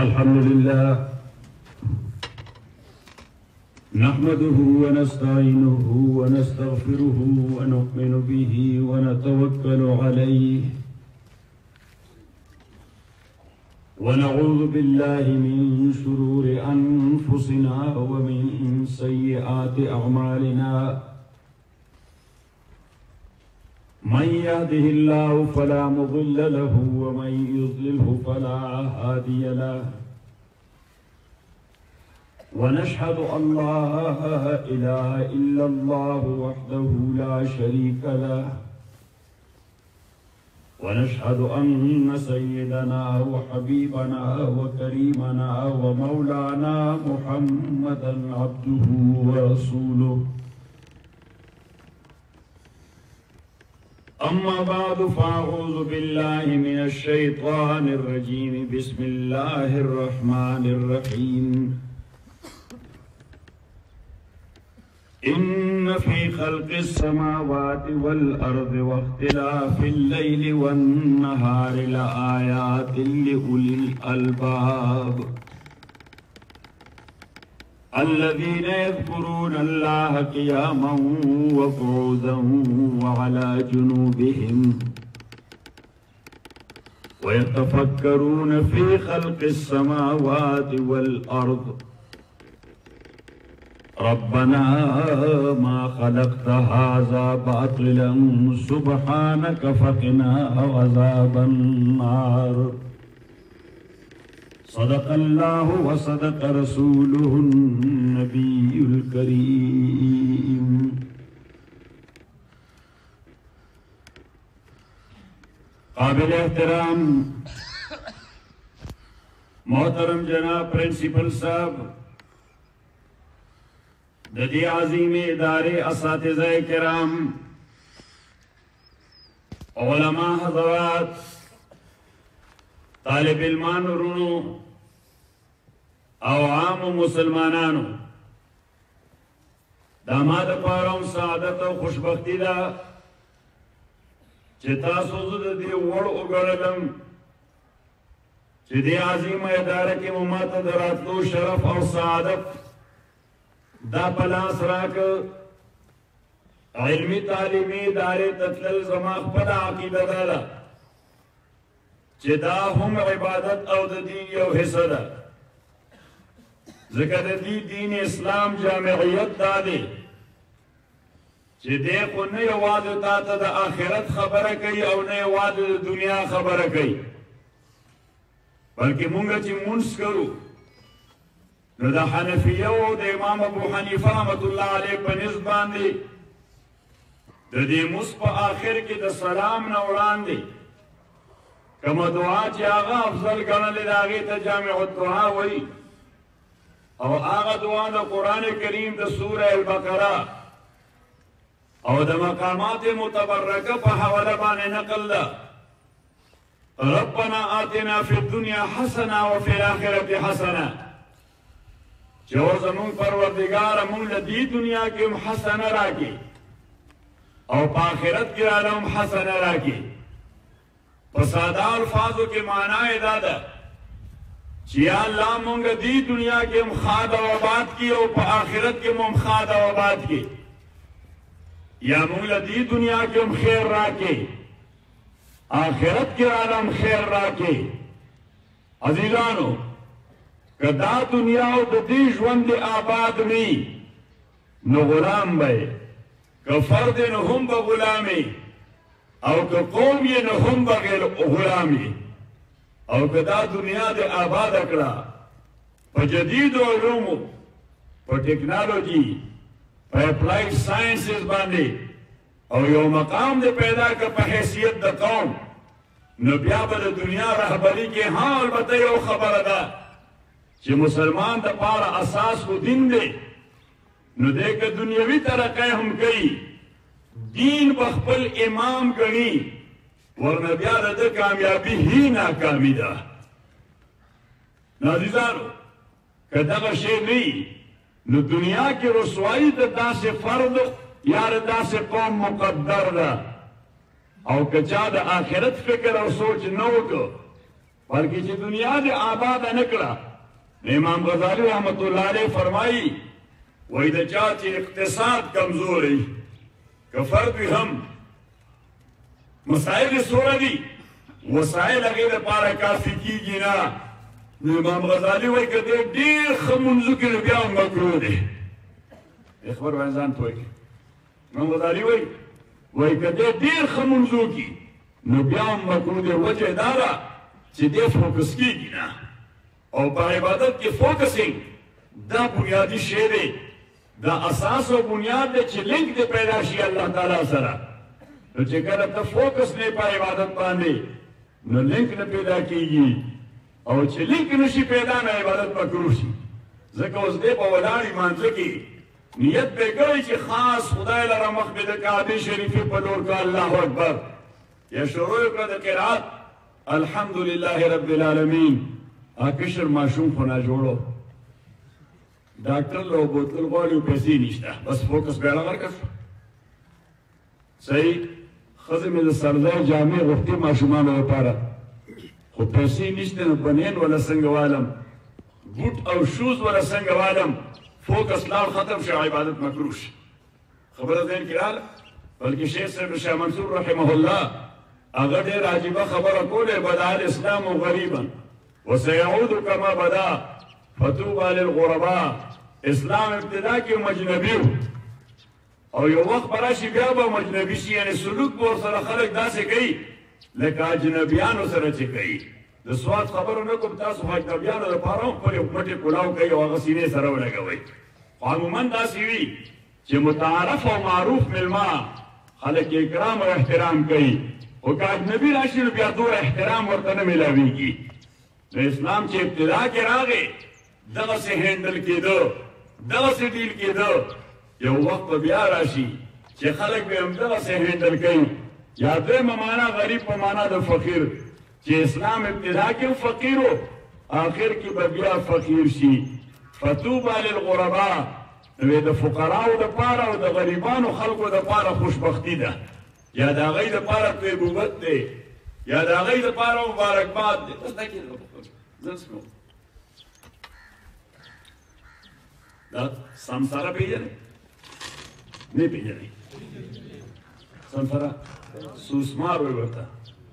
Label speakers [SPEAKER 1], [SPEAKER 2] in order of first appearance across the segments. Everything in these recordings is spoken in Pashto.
[SPEAKER 1] الحمد لله نحمده ونستعينه ونستغفره ونؤمن به ونتوكل عليه ونعوذ بالله من شرور أنفسنا ومن سيئات أعمالنا من يهده الله فلا مضل له ومن يضلله فلا هادي له ونشهد أن لا إله إلا الله وحده لا شريك له ونشهد أن سيدنا وحبيبنا وكريمنا ومولانا محمدا عبده ورسوله أما بعد فأعوذ بالله من الشيطان الرجيم بسم الله الرحمن الرحيم إن في خلق السماوات والأرض واختلاف الليل والنهار لآيات لأولي الألباب الذين يذكرون الله قياما وقعودا وعلى جنوبهم ويتفكرون في خلق السماوات والأرض ربنا ما خلقت هذا باطلا سبحانك فقنا عذاب النار صدق الله وصدق رسوله النبي الكريم قابل احترام محترم جناب پرنسپل صاحب ددی عظیم ادارے اساتذہ کرام علماء حضرات طالب علمان ورونو او عام مسلمانانو داماد پارم سعادت و خوشبختی دا چه تاسو زد دی وڑ اگرلم چه دی عظیم ادارہ کی ممات دراتلو شرف اور سعادت دا پلاس راک علمی تعلیمی ادارے تطلل زمان پدا عقیدہ دالا چه دا هم عبادت او دا دین یو حصہ دا ذکر دی دین اسلام جامعیت دا دے چه دے خو نئی واد تا تا دا آخرت خبر کئی او نئی واد دا دنیا خبر کئی بلکہ مونگا چی منس کرو نو دا حنفیہ و دا امام ابو حنیفہ رحمت اللہ علیہ پنیز باندے دا دی مصف آخر کی دا سلام نوران دے کما دعا چی آغا افضل کرنلی دا آغی تا جامع الدعا وی او آغا دعا دا قرآن کریم دا سورہ البقرہ او دا مقامات متبرکہ پا حوالہ بانے نقل دا ربنا آتنا فی الدنیا حسنا وفی الاخرت حسنا جو زمون پروردگار مون لدی دنیا کی حسن راکی او پا آخرت کی رالم حسن راکی پسادہ الفاظوں کے معنی دادا چیا اللہ مونگ دی دنیا کے مخاد و آباد کی او پا آخرت کے مخاد و آباد کی یا مونگ دی دنیا کے خیر راکی آخرت کے عالم خیر راکی عزیزانو کہ دا دنیا و دی جوند آباد می نو غلام بے کہ فرد نو ہم با غلامی او که قوم یہ نو ہم با غلامی او که دا دنیا دے آباد اکڑا پا جدید علومو پا ٹیکنالوجی پا اپلائیڈ سائنسز باندے او یو مقام دے پیدا کر پا حیثیت دا قوم نو بیا با دا دنیا رہبری کے ہاں البتہ یو خبر دا چی مسلمان دا پارا اساس کو دن دے نو دے کہ دنیاوی ترقی ہم کئی دین بخبل امام گنی ورنہ بیار دا کامیابی ہی ناکامی دا نازیزانو کہ دغا شے نہیں نو دنیا کی رسوائی دا سے فرد یار دا سے قوم مقدر دا او کچا دا آخرت فکر او سوچ نو کو بلکې چې دنیا دې آباده نه کړه. امام غزالی رحمت الله علیه فرمایي وایي د چا چې اقتصاد کمزوری که فرد وي هم مسائل یې څومره دي وسایل هغې دپاره کافي کېږي نه. نو امام غزالی وایي که دی ډېر ښه مونځو کړي نو بیا هم مکروه دی. خبر باندې ځان پوه کړي. امام غزالی وایي که دی ډېر ښه مونځو کړي نو بیا هم مکروه دی. وجه دا ده چې دی فوکس کېږي نه او په عبادت کې فوکسینګ دا بنیادي شی دی، دا اساس او بنیاد دی چې لینک دې پیدا شي الله تعالی سره. نو چې کله ته فوکس نه په عبادت باندې نو لینک نه پیدا کېږي او چې لینک نشي پیدا نه عبادت مکروه شي. ځکه اوس دی په ولاړ لمانځه کې نیت به کوي چې خاص خدای لره مخ به د کعبې شریفې په لور کا الله اکبر یا شروع کړه د قرات الحمدلله رب العالمین. کشر ماشوم خو نه جوړو ډاکټر له بوتل غواړي پیسې نشته بس فوکس به هغه ورکړ. صحیح ښځې مې د سرځای جامې غوښتې ماشومانو لپاره خو پیسې نشته نو بنین ولا څنګه والم بوټ او شوز ولا څنګه والم فوکس لاړ ختم شو عبادت مکروه شي. خبره ذهن کې راغله. بلکې شیخ صاحب شاه منصور رحمه الله هغه ډېر عجیبه خبره کوله بدا الاسلام غریبا وسيعود كما بدا فتوبى للغرباء. اسلام ابتدا کې مجنبي او یو وخت به راشي بیا به مجنبي شي، یعنې سلوک به ورسره خلک داسې کوي لکه اجنبیانو سره چې کوي. د سواد خبرو نه کوم، تاسو خو اجنبیانو دپاره هم خپلې مټې کلاو کوي او هغه سینې سره ولګوئ. خو عموما داسې وي چې متعارف او معروف مېلمه خلک اکرام او احترام کوي، خو که اجنبي راشي نو بیا دومره احترام ورته نه میلاویږي. نو اسلام چې ابتدا کې راغی دغسې هینډل کېده دغسې ډیل کېده. یو وخت به بیا راشي چې خلک به هم دغسې هینډل کوي. یا دویمه معنا غریب په معنا د فقیر چې اسلام ابتدا کې هم فقیر و آخر کې به بیا فقیر شي. فتوبه للغرباء نو د فقراو دپاره او د غریبانو خلکو دپاره خوشبختي ده، یا د هغوی دپاره طیبوبت دی، یا د هغوی دپاره مبارکباد دی. دا سمساره پیژنئ؟ نه پیژنئ؟ سمساره سوسمار وایي ورته،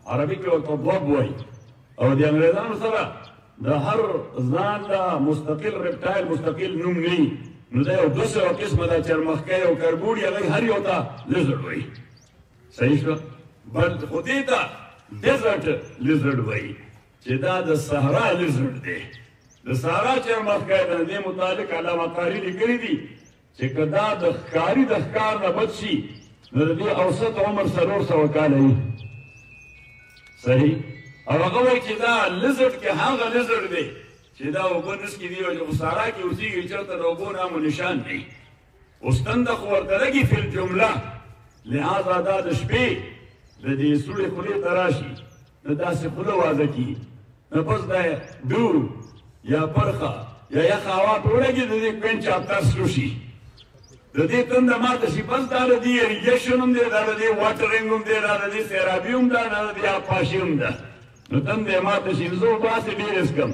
[SPEAKER 1] عربي کې ورته بوب وایي. او د انګریزانو سره د هر ځان له مستقل رپټایل مستقل نوم نه وي، نو دا یو 200 قسمه ده چرمخکی او کربوړي هغوی هر یو ته لیزرډ وایي. صحیح شوه؟ بل خو دې ته ډیزرټ لیزرډ وایي چې دا د صحرا لیزرډ دی. د صحرا چرمخکی د دې متعلق علامه قاري لیکلي دي چې که دا د ښکاري د ښکار نه بچ شي نو د دې اوسط عمر 400 کاله وي. صحیح؟ او هغه وایي چې دا لیزرډ کې هغه لیزرډ دی چې دا اوبه نسکي دي او چې په صحرا کې اوسېږي چېرته د اوبو نام و نشان دی. اوس تنده خو ورته لګي فی الجمله، لہذا دا د شپې د دې سوړې خولې ته راشي نو داسې خوله وازه کړي نو بس دا دور یا پرخه یا یخه هوا پرې ولګي د دې کوین چاپتر سلو شي، د دې تنده ماته شي. بس دا د دې اریګیشن هم دی، دا د دې واټرینګ هم دی، دا د دې سیرابي هم ده، دا د دې آبپاشي هم ده. نو تنده یې ماته شي. زه به هسې ډېر څکم،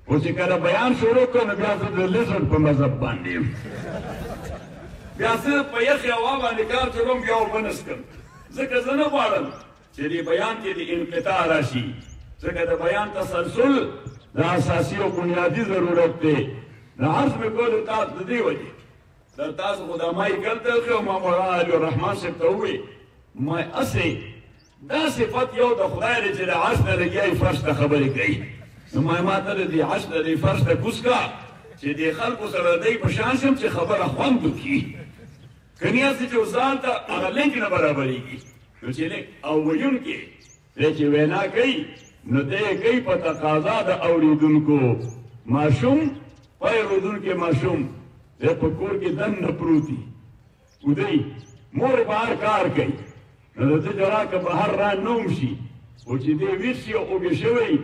[SPEAKER 1] خو چې کله بیان شروع کړم نو بیا زه د لیزرډ په مذهب باندې یم. بیا زه په یخې هوا باندې کار چلوم بیا اوبه نه څکم، ځکه زه نه غواړم چې دې بیان کې د انقطاع راشي، ځکه د بیان تسلسل د اساسي او بنیادي ضرورت دی. نو عرض مې کولو تاسو د دې وجې در تاسو خو دا مایک هلته ایښی او ما مولانا علي الرحمن صاحب ته وویل ما هسې دا صفت یو د خدای دی چې د عرش نه لګیایي فرش ته خبرې کوي. نو ما ته د دې عرش نه دې فرش ته کوز کړه چې دې خلکو سره دی په شان شم چې خبره خوند وکړي. که نه هسې چې ځان ته هغه لینک نه برابرېږي. نو چې لینک او ویونکي دی چې وینا کوي نو دی یې کوي په تقاضا د اورېدونکو. ماشوم پیرودونکی ماشوم دی په کور کې دننه پروت وي ودی مور یې بهر کار کوي نو د ده جلا که بهر را نوم شي خو چې دی ویښ شي او اوږې شوی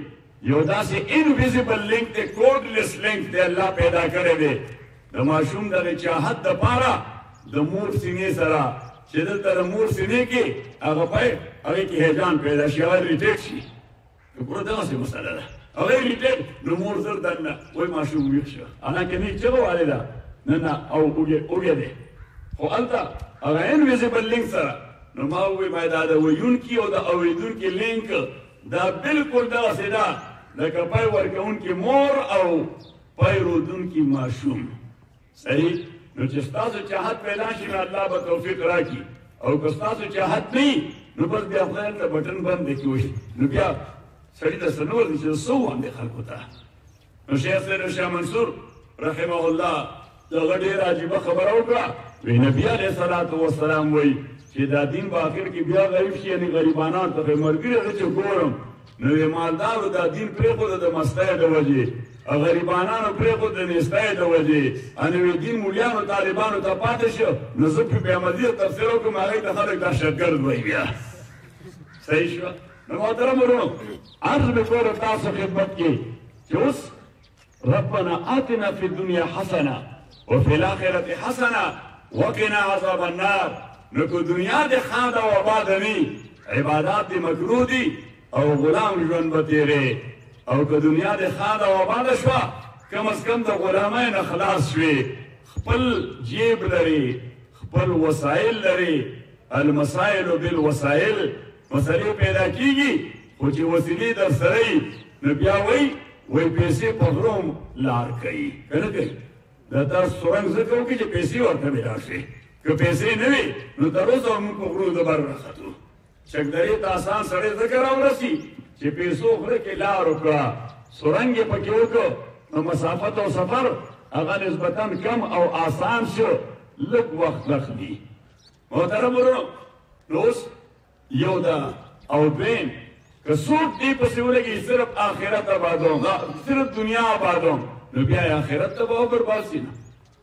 [SPEAKER 1] یو داسې انویزیبل لینک دی کوډلیس لینک دی الله پیدا کړی دی د ماشوم دغې چاهت دپاره د مور سینې سره چې دلته د مور سینې کې هغه پی هغې کې هیجان پیدا شي هغه ریټیټ شي. ګوره دغسې مسله ده. هغه ریټیډ نو مور زر دننه وایي ماشوم ویښ شو حالانکه نه چغه والده نه نه او اوږې دی خو هلته هغه انویزیبل لینک سره نو ما ووایي باید دا د ویونکي او د اورېدونکي لینک دا بالکل دغسې ده لکه پای ورکوونکي مور او پای رودونکي ماشوم صحیح نو چې ستاسو چاهت پیدا شي نو الله به توفیق راکړي او که ستاسو چاهت نه وي نو بس بیا خدای هلته بټن بند دی کړي نو بیا سړي ته څه نه ورځي چې څه وواندې خلکو ته نو شیخ صاحب شاه منصور رحمه الله دغه ډېره عجیبه خبره وکړه وی نبي علیه صلات وسلام وایي چې دا دین په آخر کې بیا غریب شي یعنې غریبانان ته ملګري زه چې ګورم نو یې مالدارو دا دین پرېښوده د مستۍ د وجې غریبانانو پرېښود د نیستۍ د وجې نو یې دین مولیانو طالبانو ته پاتې شو نو زه پرې بیا مزید تفسیر وکړم هغوی ته خلک دهشتګرد وایي بیا صحیح شوه نو محترم ورونو عرض مې کړو تاسو خدمت کې چې اوس ربنا آتنا فی الدنیا حسنه وفي الآخرة حسنه وقنا عذاب النار نو که دنیا دې خاند او آباد وي عبادات دې مکروه دي او غلام ژوند به تېرې او که دنیا دې خاند او آباده شوه کم از کم د غلامۍ نه خلاص شوې خپل جیب لري خپل وسایل لري المسائل بالوسایل مسلې پیدا کیږي خو چې وسیلې در سره وي نو بیا وایي پیسې په غروم لار کوي که نه کوي دا تاسو سرنګ ځکه وکړي چې پیسې ورته میلاو شي که پیسې نه وي نو تر اوسه موږ په غرو د بر راختو چکدرې ته آسان سړی ځکه راورسي چې پیسو خره کې لار وکړه سرنګ یې پکې وکړو نو مسافت او سفر هغه نسبتا کم او آسان شو لږ وخت اخلي محترم ورونو نو اوس یو دا او دویم که څوک دې پسې ولګي صرف آخرت آبادوم صرف دنیا آبادوم نو بیا یې آخرت تباه او برباد شي نه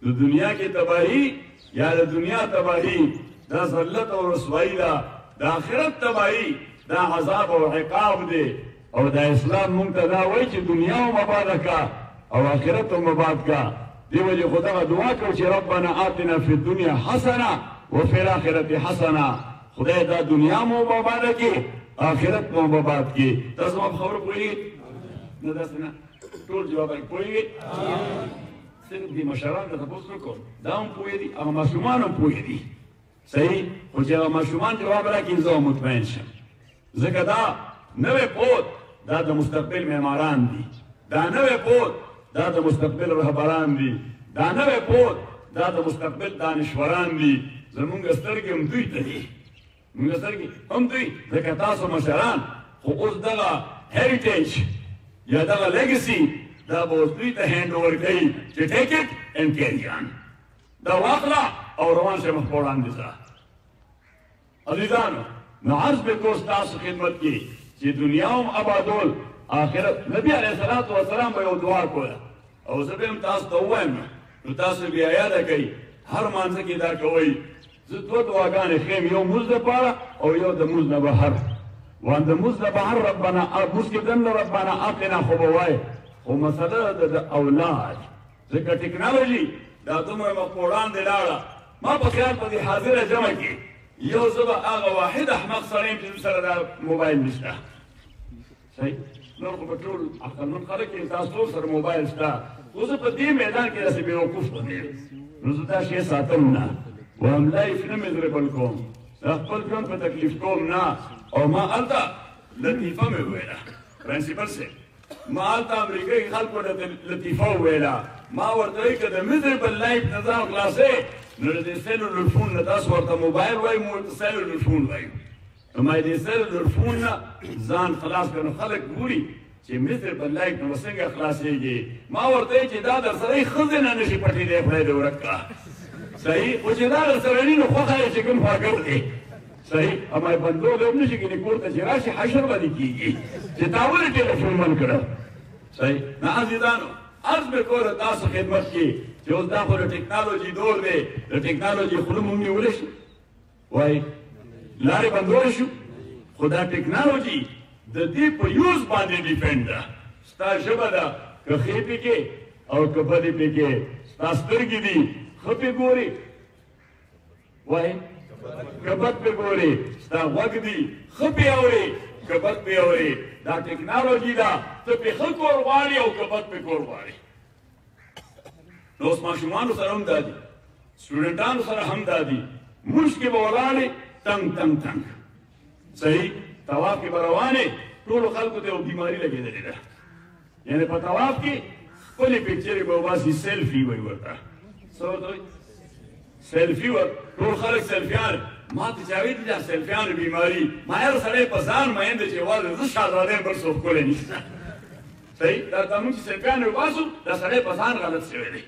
[SPEAKER 1] د دنیا کې تباهي یا د دنیا تباهي دا ذلت او رسوایي ده د آخرت تباهي دا عذاب او عقاب دی او دا اسلام مونږ ته دا وایي چې دنیا هم آباده کا او آخرت هم آباد کا دې وجې خو دغه دعا کوو چې ربنا آتنا فی الدنیا حسنه وفي الآخرة حسنه خدای دا دنیا مو آباده کړي آخرت مو آباد کړي تاسو ما په خبرو پوهېږئ نه داسې نه ټول جوابونه پوهېږئ صرف دې مشرانو ته تپوس نه کوم دا هم پوهې دي هغه ماشومان هم پوهې دي صحیح خو چې هغه ماشومان جواب راکړي زه مطمئن شم ځکه دا نوی پود دا د مستقبل معماران دي دا نوی پود دا د مستقبل رهبران دي دا نوی پود دا د مستقبل دانشوران دي زمونږ سترګې هم دوی ته دي موږ سترګې هم دوی ځکه تاسو مشران خو اوس دغه هیریټیج یا دغه لیګسي دا به اوس دوی ته هینډ اوور کوي چې ټیک اټ اینډ کیری آن دا واخله او روان شه مخ په وړاندې ځه عزیزانو نو عرض مې کوو ستاسو خدمت کې چې دنیا هم آبادول آخرت نبي علیه الصلاة والسلام به یو دعا کوله او زه به هم تاسو ته ووایم نو تاسو بیا یاده کوئ هر مانځه کې دا کوئ زه دوه دعاګانې ښیم یو مونځ دپاره او یو د مونځ نه بهر وان د مونځ نه بهر ربنا مونځ کې دننه ربنا آتنا خو به وایې خو مسله د اولاد ځکه ټکنالوژي دا دومره مخ په وړاندې لاړه ما په خیال په دې حاضره جمع کې یو زه به هغه واحد احمق سړی یم چې سره دا موبایل نشته صحیح نور خو په ټول عقلمن خلک کې تاسو ټول سره موبایل شته خو زه په دې میدان کې داسې بېوقوف غوندې یم نو زه دا شی ساتم نه وهم لایف نه میزربل کوم زه خپل ژوند په تکلیف کوم نه او ما هلته لطیفه مې وویله پرنسپل صاحب ما هلته امریکایي خلکو ته لطیفه وویله ما ورته وایي که د میزربل لایف نظام خلاصې نو د دې سیلولر فون نه تاسو ورته موبایل وایي موږ ورته سیلولر فون وایو نو ما دې سیلولر فون نه ځان خلاص کړو خلک ګوري چې میزربل لایف نو څنګه خلاصېږي ما ورته وایي چې دا در سره یې ښځې نه نشي پټېدی خدای دې ورک کړه صحیح خو چې دا در سره ني نو خوښه یې چې کوم فاګر دی صحیح اما یې بندوق هم نشي کېدی کور ته چې راشي حشر به دې کېږي چې تا ولې ټلیفون بند کړه صحیح نه عزیزانو عرض مې کوله تاسو خدمت کې چې اوس دا خو د ټکنالوژي دور دی د ټکنالوژي خوله مونږ نیولی شي وایي لارې بندولی شو خو دا ټکنالوژي د دې په یوز باندې ډیپینډ ده ستا ژبه ده که ښې پکې او که بدې پکې ستا سترګې دي ښه پې ګورې وایي که بد پې ګورې ستا غوږ دي ښه پې اورې که بد پې اورې دا ټکنالوجي ده ته پې ښه کور غواړې او که بد پې کور غواړې نو اوس ماشومانو سره هم دا دي سټوډنټانو سره هم دا دي مونځ کې به ولاړې تنګ تنګ تنګ صحیح طواف کې به روانې ټولو خلکو ته یو بیماري لګېدلې ده یعنې په طواف کې خپلې پکچرې به وباسي سیلفي وایي ورته څه ورته وایي سیلفي ور ټول خلک سیلفیان ما ته چا ویلي دا سیلفیانو بیماري ما یاره سړی په ځان مین دی چې یوازې زه شهزاده یم بل څوک ښکلی نشته صحیح دا موږ چې سیلفیان وباسو دا سړی په ځان غلط شوی دی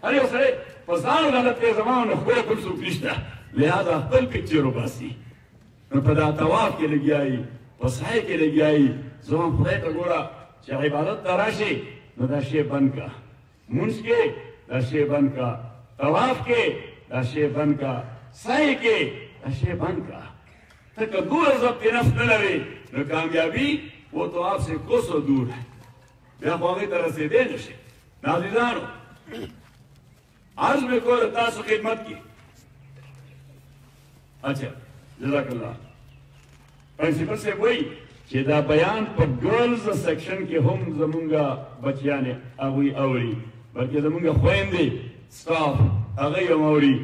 [SPEAKER 1] هر یو سړی په ځان غلط دی زما نو ښکلی بل څوک نشته لهذا خپل پکچر وباسي نو په دا طواف کې لګیا یي په سعی کې لګیا یي زما خدای ته ګوره چې عبادت ته راشي نو دا شی بند کا مونځ کې دا شی بند کا طواف کې دا شی بند کا سعی کې دا شی بند کا ته که دور ضبط نفس نه لرې نو کامیابی وہ تو آپ سے کوسوں دور ہے بیا خو هغې ته رسېدی نه شي ناظرانو عرض مې کوله تاسو خدمت کې اچھا جزاک الله پرنسپل صاحب وایي چې دا بیان په ګرلز سیکشن کې هم زمونږ بچیانې هغوی اوري بلکې زمونږ خویندې سټاف هغه یې هم اوري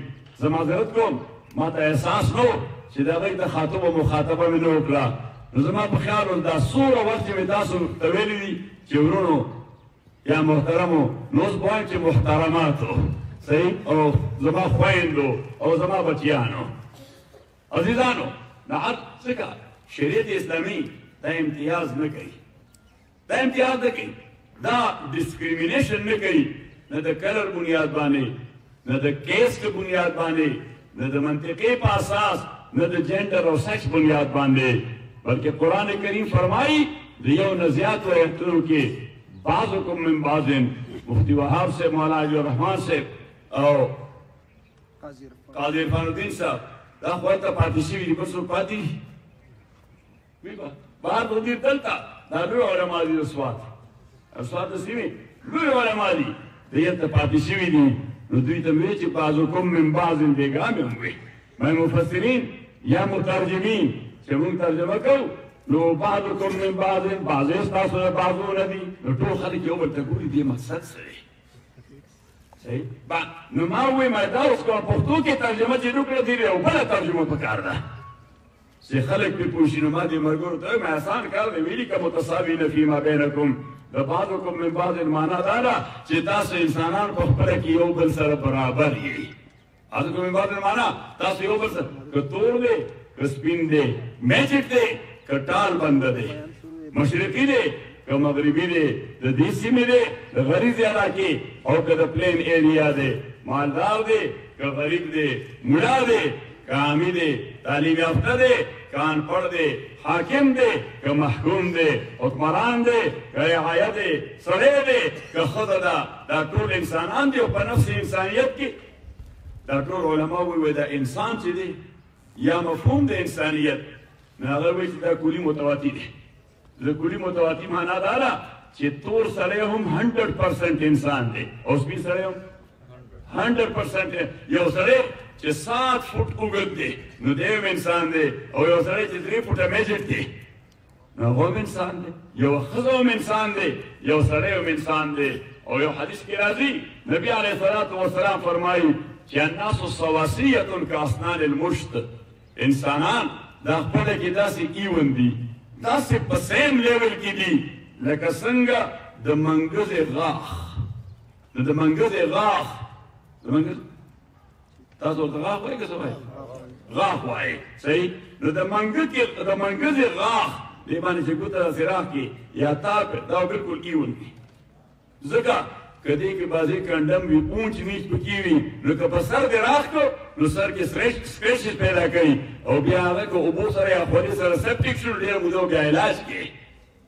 [SPEAKER 1] زه معذرت کوم ما ته احساس نه و چې د هغوی د خاطب او مخاطبه مې نه وکړه نو زما په خیال و دا څومره وخت چې مې تاسو ته ویلي دي چې ورونو یا محترمو نو اوس به وایم چې محترماتو صحیح او زما خویندو او زما بچیانو عزیزانو دا هر څه کا شریعت اسلامي دا امتیاز نه کوي دا امتیاز نه کوي دا ډسکریمینیشن نه کوي نه د کلر بنیاد باندې نه د کیسټ بنیاد باندې نه د منطقې په اساس نه د جنډر او سیکس بنیاد باندې بلکې قرآن کریم فرمایي د یو نه زیاتو آیتونو کې بعضکم من بعض مفتی وهاب صاحب مولانا علی الرحمان صاحب او قاضی عرفان الدین صاحب دا خو ته پاتې شوي دي بل څوک پاتې بهر وزیر دلته دا لوی علما دي د سوات د سیمې لوی علما دي د هلته پاتې شوي دي نو دوی ته مې ویل چې بعضکم من بعض بېګا مې هم وی مفسرین یا مترجمین چې مونږ ترجمه کوو نو بعضکم من بعض بعضې ستاسو د بعضونه دي نو ټول خلک یو بل ته ګوري دې مقصد څه دی صحیح نو ما ووایم دا اوس کومه پښتو کې ترجمه چې وکړه دې یو بله ترجمه پکار ده چې خلک پې پوه شي نو ما دې ملګرو ته وایم احسان کار دی ویلي که متساوین فیما بینکم د بعضکم من بعض معنا دا ده چې تاسو انسانان په خپله کې یو بل سره برابر یې بعضکم من بعض معنا تاسو یو بل سره که تور دی که سپین دی میجک دی که ټال بنده دی مشرقي دی که مغربي دی د دې سیمې دی د غریزې علاقې او که د پلین ایریا دی مالدار دی که غریب دی ملا دی که عامي دی تعلیم یافته دی که انپړ دی حاکم دی که محکوم دی حکمران دی که رعایت دی سړی دی که ښځه ده دا ټول انسانان دي او په نفس انسانیت کې دا ټول علما وایي دا انسان چې دی یا مفهوم د انسانیت نو هغه وایي چې دا کلي متواتی دی د کلي متواتی معنا دا ده چې تور سړی هم 100% انسان دی او سپین سړی هم 100% یو سړی چې 7 فوټ اوږد دی نو دی هم انسان دی او یو سړی چې 3 فوټه میجر دی نو هغه هم انسان دی یو ښځه هم انسان دی یو سړی هم انسان دی او یو حدیث کې راځي نبی علیه الصلاة والسلام فرمایي چې الناس سواسیة کاسنان المشط انسانان دا خپله کې داسې ایون دي داسې په سیم لیول کې دي لکه څنګه د منګزې غاښ نو د منګزې غاښ تاسو ورته غاښ وایئ که څه وایئ غاښ وایئ صحیح نو د منګزې غاښ دې باندې چې ګوته داسې راکړي یا تار دا بلکل ایون دي ځکه که دې کې بعضې کنډم وي اونچ نیچ پکې وي نو که په سر دې راخ کړو نو سر کې سکریچز پیدا کوي او بیا هغه که اوبو سره یا خولې سره سپټیک شو ډېره موده بیا علاج کوي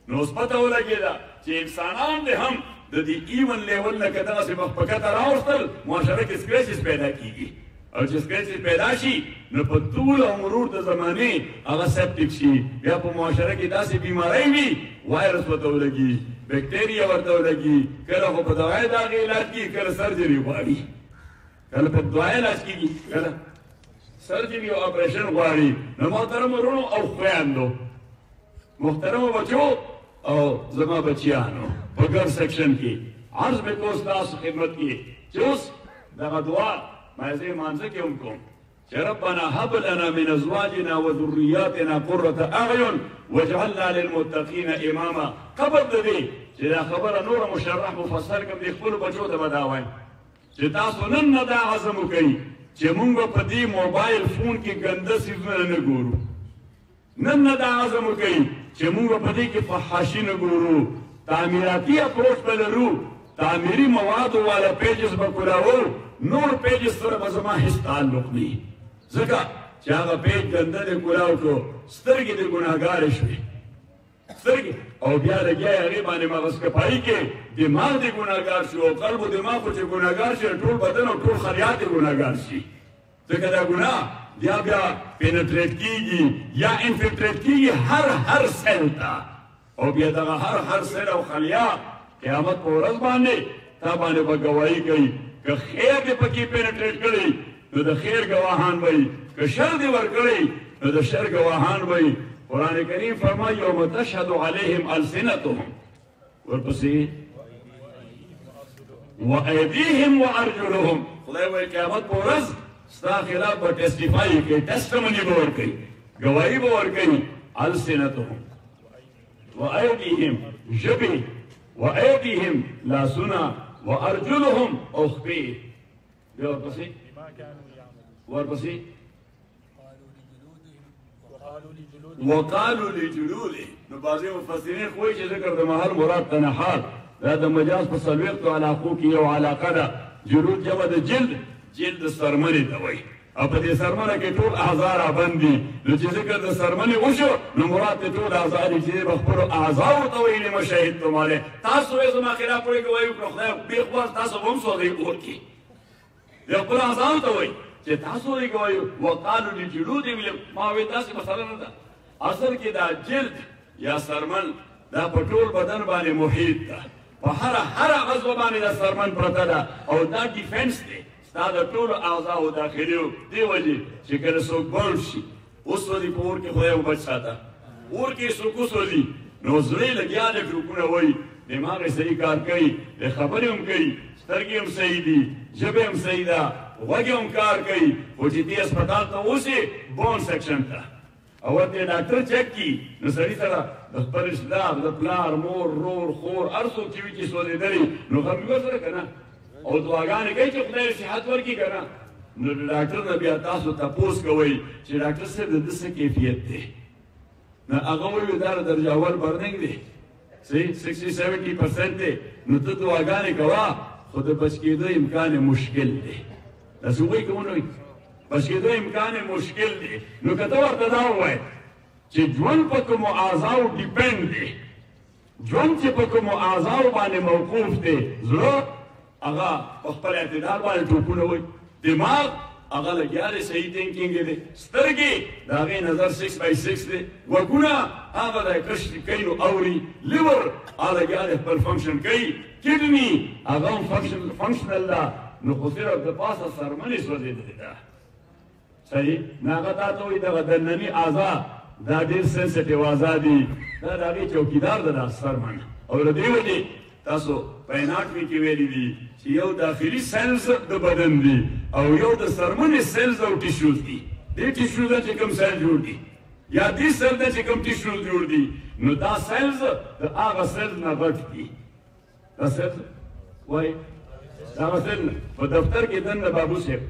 [SPEAKER 1] نو اوس پته ولګېده چې انسانان دې هم د دې ایون لیول نه که دغسې مخ په کته راوستل معاشره کې سکریچز پیدا کېږي او چې سکریچز پیدا شي نو په طول او مرور د زمانې هغه سپټیک شي بیا په معاشره کې داسې بیماری وي وایرس ورته ولګي بیکټیریا ورته ولګي کله خو په دوای د هغې علاج کېږي کله سرجري غواړي کله په دوای علاج کېږي کله سرجري او اپریشن غواړي نو محترم ورونو او خویندو محترم بچو او زما بچیانو په ګر سیکشن کې عرض به کوم تاسو خدمت کې چې اوس دغه دعا ما زه مانځه کې هم کوم چې ربنا هب لنا من ازواجنا وذرياتنا قرة اعين واجعلنا للمتقين اماما قبل دې چې دا خبره نور مشرح مفسر کوم دې خپل بچو ته بداوي چې تاسو نن نه دا عزم وکړئ چې مونږ په دې موبایل فون کې ګنده سیزونه نه ګورو نن نه دا عزم وکړئ چې مونږ په دې کې فحاشي نه ګورو تعمیراتي اپروچ به لرو تعمیري موادو والا پیجز به کولاو نور پیجز سره به زما هیڅ تعلق نه ځکه چې هغه پیج ګنده دې کولاو کړو سترګې دې ګناهګارې شوې سترګې او بیا لګیا هغې باندې مغز کپایي کې دماغ دې ګناهګار شي او قلب و دماغ خو چې ګناهګار شي ټول بدن او ټول خلیات دې ګناهګار شي ځکه دا ګناه بیا پینټریټ کیږي یا انفلټریټ کیږي هر سیل ته او بیا دغه هر سیل او خلیا قیامت په ورځ باندې تا باندې به ګواهي کوي که خیر دې پکې پینټریټ کړی نو د خیر گواهان وي که شر دې ورکړی نو د شر گواهان وي قرآن کریم فرمایي یوم تشهد علیهم السنتهم ورپسې وایدیهم وارجلهم خدای وایي قیامت په ورځ ستا خلاف به ټیسټیفای کوي ټیسټمني به ورکوي ګواهي به ورکوي السنتهم وایدیهم ژبې وایدیهم لاسونه وارجلهم اوښپې بیا ورپسې وقالوا لجلودهم نو بعضې مفسرین خو وایي چې ذکر د محل مراد تنحال دا د مجاز په څلوېښتو علاقو کې یو علاقه ده جلود جمع د جلد سرمنې ته وایي او په دې سرمنه کې ټول اعضا رابند دي نو چې ذکر د سرمنې وشو نو مراد د ټول اعضا دي چې په خپلو اعضاو ته وایي لما شهدتم علیه تاسو یې زما خلاف پرې ګواهي وکړه خدای بېخبر تاسو به هم سوځئ اور کې د خپلو اعضاو ته وایي چې تاسو یې ګواهي وقالو لجلودهم ما وایي داسې مسله نه ده اصل کې دا جلد یا سرمن دا په ټول بدن باندې محیط ده په هر عضو باندې دا سرمن پرته ده او دا ډیفنس دی ستا د ټولو اعضاو داخلي دې وجې چې کله څوک بند شي وسوځي په اور کې خدای وبچ ساته اور کې څوک وسوځي نو زړه یې لګیا دی ګروپونه وایي دماغ یې صحیح کار کوي د خبرې هم کوي سترګې هم صحیح دي ژبه هم صحیح ده غوږ هم کار کوي خو چې دې اسپتال ته اوسې بون سیکشن ته او ورته ډاکټر چیک کي نو سړي سره د خپل اسلام د پلار مور رور خور هر څوک چې وي چې سوځېدلي نو غم یې ورسره که نه او دعاګانې کوي چې خدای صحت ورکړي که نه نو د ډاکټر نه بیا تاسو تپوس کوئ چې ډاکټر صاحب د ده څه کیفیت دی نو هغه وایي دا د درجه اول برننګ دی 60-70% دی نو ته دعاګانې کوه خو د بچ کېدو امکان مشکل دی داسې وایي که ونه وایي بچ کېدو امکان مشکل دی نو که ته ورته دا ووایې چې ژوند په کومو اعضاو ډیپینډ دی ژوند چې په کومو اعضاو باندې موقوف دی زړه هغه په خپل اعتدال باندې ټوپونه وایي دماغ هغه لګیا دی صحیح تھنکینګ دی سترګې د هغې نظر 6/6 دی غوږونه هغه دی کشف کوي نو اوري لیور هغه لګیا دی خپل فنکشن کوي کډني هغه هم فنکشنل ده نو خو صرف د پاسه سرمنې سوځېدلې ده صحیح نو هغه تا ته وایي دغه دنني اعضا دا ډېر سنسټیو اعضا دي دا د هغې چوکیدار ده دا سرمن او له دې وجې تاسو په اناټمي کې ویلي دي چې یو داخلي سیلز د بدن دي او یو د سرمنې سیلز او ټیشوز دي دې ټیشوز نه چې کوم سیل جوړ دي یا دې سیل نه چې کوم ټیشوز جوړ دي نو دا سیلز د هغه سیلز نه غټ دي دا سیلز وایي دا هغه سیل په دفتر کې دننه بابو صاحب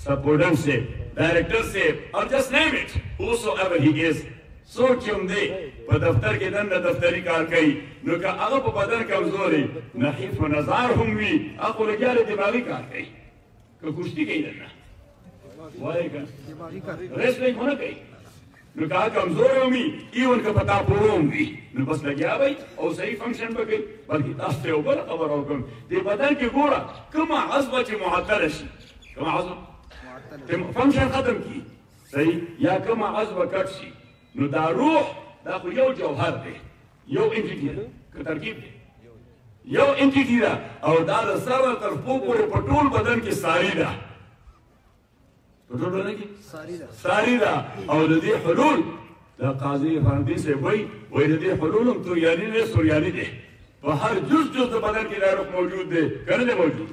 [SPEAKER 1] سپورډنټ صاحب ډایرکټر صاحب or just name it whosoever he is څوک چې هم دی په دفتر کې دننه دفتري کار کوي نو که هغه په بدن کمزوري نحیف و نظار هم وي هغه خو لګیا دی دماغي کار کوي که کشتي کوي دننه وایي که ریسلینګ خو نه کوي نو که هغه کمزوری هم وي ایون که په تا پوړو هم وي نو بس لګیا وی او صحیح فنکشن به کوي بلکې تاسو ته یو بله خبره وکړم دې بدن کې ګوره کومه عضوه چې معطله شي کومه عضوه فنکشن ختم کړي صحیح یا کومه عضوه کټ شي نو دا روح دا خو یو جوهر دی یو انټیټي ده که ترکیب دی یو انټیټي ده او دا د سره تر پښو پورې په ټول بدن کې ساري ده په ټول بدن کې ساري ده او د دې حلول دا قاضي فرندي سے وای د دې حلولم توریانی نه سوریانی دی په هر جز د بدن کې دا روح موجود دی کنه دی موجود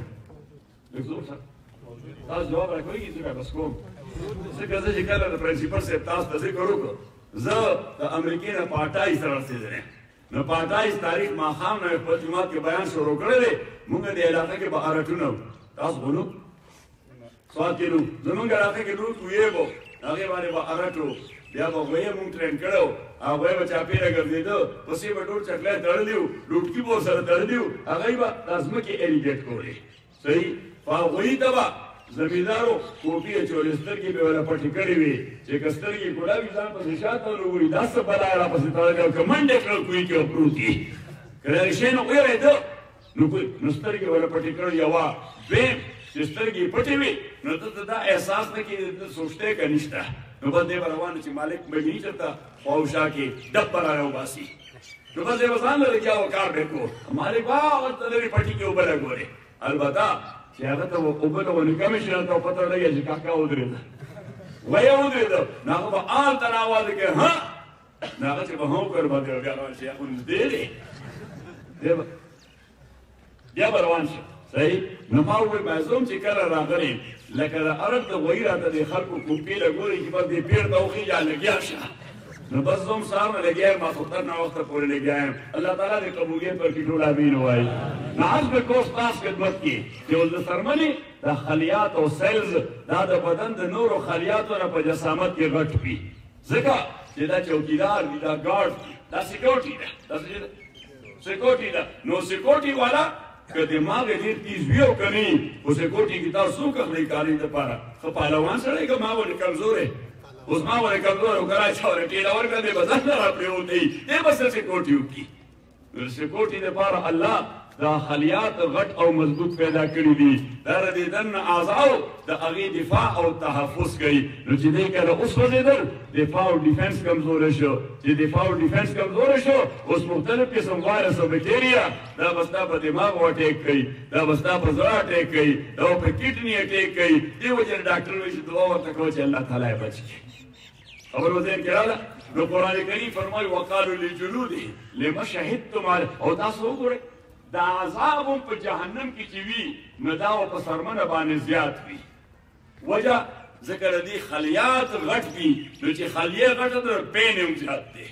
[SPEAKER 1] تاسو جواب راکوي چې بس کوم څنګه چې کله د پرنسپل صاحب تاسو ته ذکر وکړو زه د امریکای نه پاټای سره رسیدلم نو پاټای تاریخ ماښام نه په جمعات کې بیان شروع کړی دی موږ د علاقې کې به ارټونو تاسو غوړو سواتینو زمونږ علاقې کې نور کویګو هغه باندې به ارټو بیا به وایي مونږ ټرین کړو هغه به چاپیره ګرځېدو پسې به ټول چکلې تړلیو لوټکي به سره تړلیو هغه به لازمه کې اریګیټ کولې صحیح هغوی ته به زمیندارو کوټې اچولې سترګې به ولا پټې کړې وي چې که سترګې ګلابي ځان پسې شاته وګوري دا څه بلا را پسې تړلی او که منډې کړل کوی کې پروت وي که دا شی نه ویرېده نو سترګې ولا پټې کړل یوه دویم چې سترګې پټې وي نو ته دا احساس نه کېږي ته سوچته که نشته نو بس دی به روان چې مالک مګني چېرته خواوشا کې ډب به را راوباسي نو بس دی به ځان له لګیا و کار به کو مالک به هلته لرې پټي کې اوبه لګورې البته چې هغه ته اوبه ته ونې کمې شي هلته پته لګیا چې کاکا ودرېده ویې ودرېده نو هغه به هلته نه اواز وکړي ها نو هغه چې به هم وکړ به دی بیا روان شي خو نږدې دی بیا به روان شي صحیح نو ما وویل معصوم چې کله راغلی لکه د عرب د غوی راته د خلکو کوپې لګوري چې بس دې پیر ته وخېږه لګیا شه نو بس زه هم سهار نه لګیا یم ماخوتن نه وخته پورې لګیا یم الله تعالی دې قبولیت ورکړي ټول امین ووایي نو حسب کوس تاسو خدمت کې چې اوس د څرمنې د خلیات او سیلز دا د بدن د نورو خلیاتو نه په جسامت کې غټ وي ځکه چې دا چوکیدار دي دا ګارډ دي دا سیکورټي ده دا سیکورټي ده نو سیکورټي والا که دماغ ډېر تیز وي او که نه خو سیکورټي کې تاسو څوک اخلئ کاري دپاره ښه پهلوان سړی که ما ولې کمزوری اوس ما ولې کمزوری و که را چا ولې ټېله ورکړه دی به ځان نه را پرېوتی دی به څه سیکورټي وکړي نو سیکورټي دپاره الله دا خلیات غټ او مضبوط پیدا کړي دي دا د دې دننه اعضاو د هغې دفاع او تحفظ کوي نو چې دی کله وسوځېدل دفاع او ډیفنس کمزوری شو چې دفاع او ډیفنس کمزوری شو اوس مختلف قسم وایرس او بکټیریا دا به ستا په دماغ اټیک کوي دا به ستا په زړه اټیک کوي دا به په کډني اټیک کوي دې وجې نه ډاکټر وایي چې دعا ورته کوه چې الله تعالی یې بچ کړي خبر وذهن کې راغله نو قرآن کریم فرمایي وقالوا لجلودهم لما شهدتم او تاسو وګورئ دا عذاب هم په جهنم کې چې وي نو دا په سرمنه باندې زیات وي وجه ذکر دي خلیات غټ وي نو چې خلیه غټه ده پین هم زیات دی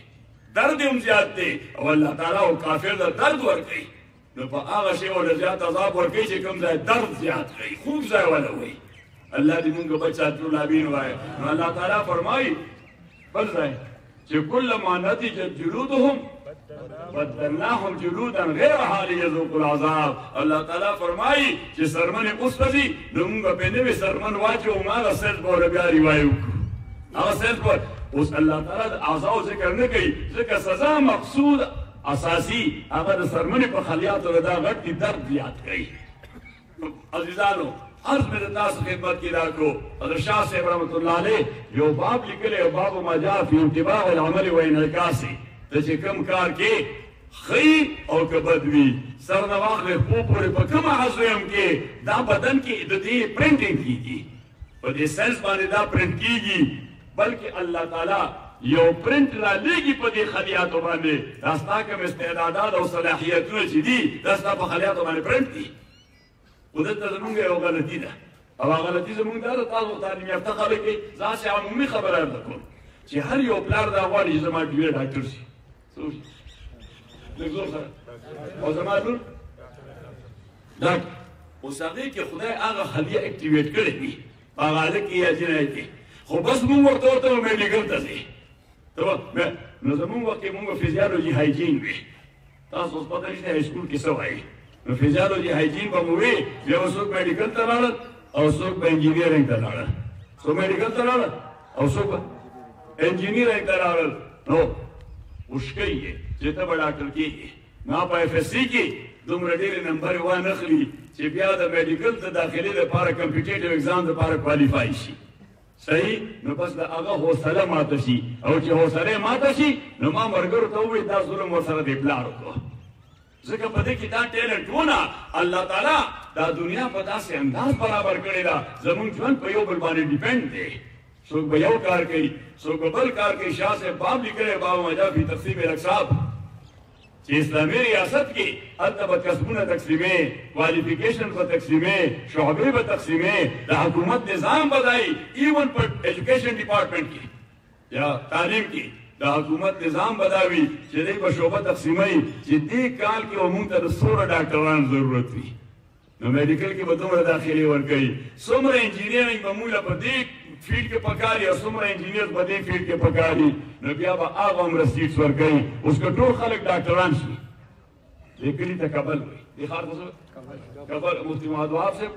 [SPEAKER 1] درد هم زیات دی او الله تعالی او کافر ته درد ورکوي نو په هغه شی ورته زیات عذاب ورکوي چې کوم ځای درد زیات کوي خوب ځای ولا وي الله دې موږ بچا ټول امین وایي نو الله تعالی فرمایي بل ځای چې کلما نضجت جلودهم بدلناهم جلودا غیرها لیذوقوا العذاب الله تعالی فرمایي چې سرمنې اوسوځي نو موږ په نوې سرمن واچو هغه سیل به بیا ریوایو هغه سیل به اوس الله تعالی د اعضاو ذکر نه کوي ځکه سزا مقصود اساسي هغه د سرمنې په خلیاتو دا غټ درد زیات کوي عزیزانو عرض میں تاسو خدمت کی راکو حضرت شاہ صاحب رحمت اللہ علیہ یو باب لکلے باب ما جاء فی انتباہ العمل و انعکاسی ته چې کوم کار کې ښه او که بد وي سر نه واخلې خو پورې په کومه عضو یم کې دا بدن کې د دې پرنټینګ کېږي په دې سنس باندې دا پرنټ کېږي بلکې الله تعالی یو پرنټ را لېږي په دې خلیاتو باندې دا ستا کوم استعدادات او صلاحیتونه چې دي دا ستا په خلیاتو باندې پرنټ دي خو دلته زمونږ یو غلطي ده او هغه غلطي زمونږ دا ده تاسو تعلیم یافته خلک دي زه هسې عمومي خبره درته کوم چې هر یو پلار دا غواړي چې زما ډېر ډاکټر شي او زما لور دا اوس هغې کې خدای هغه خلیه اکټیویټ کړی وي هغه هلک یې یا جنایت دی خو بس مونږ ورته ورته وو میډیکل ته ځې نو زمونږ وخت کې مونږ فزیالوجي هایجین وي تاسو اوس پته نشته های سکول کې څه وایي نو فزیالوجي هایجین به مو وي بیا به څوک میډیکل ته لاړل او څوک به انجینیرینګ ته لاړل څوک میډیکل ته لاړل او څوک به انجینیرینګ ته لاړل نو وشکوي یې چې ته به ډاکټر کېږي ما په اف ایس سی کې دومره ډېرې نمبرې وانخلي چې بیا د میډیکل ته داخلي دپاره کمپیټیټیو اګزام دپاره کوالیفای شي صحیح نو بس د هغه حوصله ماته شي او چې حوصله ماته شي نو ما ملګرو ته ووایي دا ظلم ورسره دې پلار وکړو ځکه په دې کې دا ټیلنټونه الله تعالی دا دنیا په داسې انداز برابر کړې ده زمونږ ژوند په یو بل باندې ډیپینډ دی څوک به یو کار کوي څوک به بل کار کوي. شاه صاحب باب لیکلی باب مجا فی تقسیم الاقسام چې اسلامي ریاست کې هلته به کسبونه تقسیمې کوالیفیکیشن به تقسیمې شعبې به تقسیمې د حکومت نظام بدایي ایون په ایجوکیشن ډپارټمنټ کې یا تعلیم کې د حکومت نظام بداوي چې دی به شعبه تقسیموي چې دې کال کې به مونږ ته د څومره ډاکټران ضرورت وي نو میډیکل کې به دومره داخلي ورکوي څومره انجینیرنګ به مونږ له په دې فیلډ کې پکاري او څومره انجینیر په دې فیلډ کې پکاري نو بیا به هغه عمره سیټس ورکوي. اوس که ټول خلک ډاکټران شي دې کلي ته کابل وایي دې ښار ته کابل مفتي محمد وهاب صاحب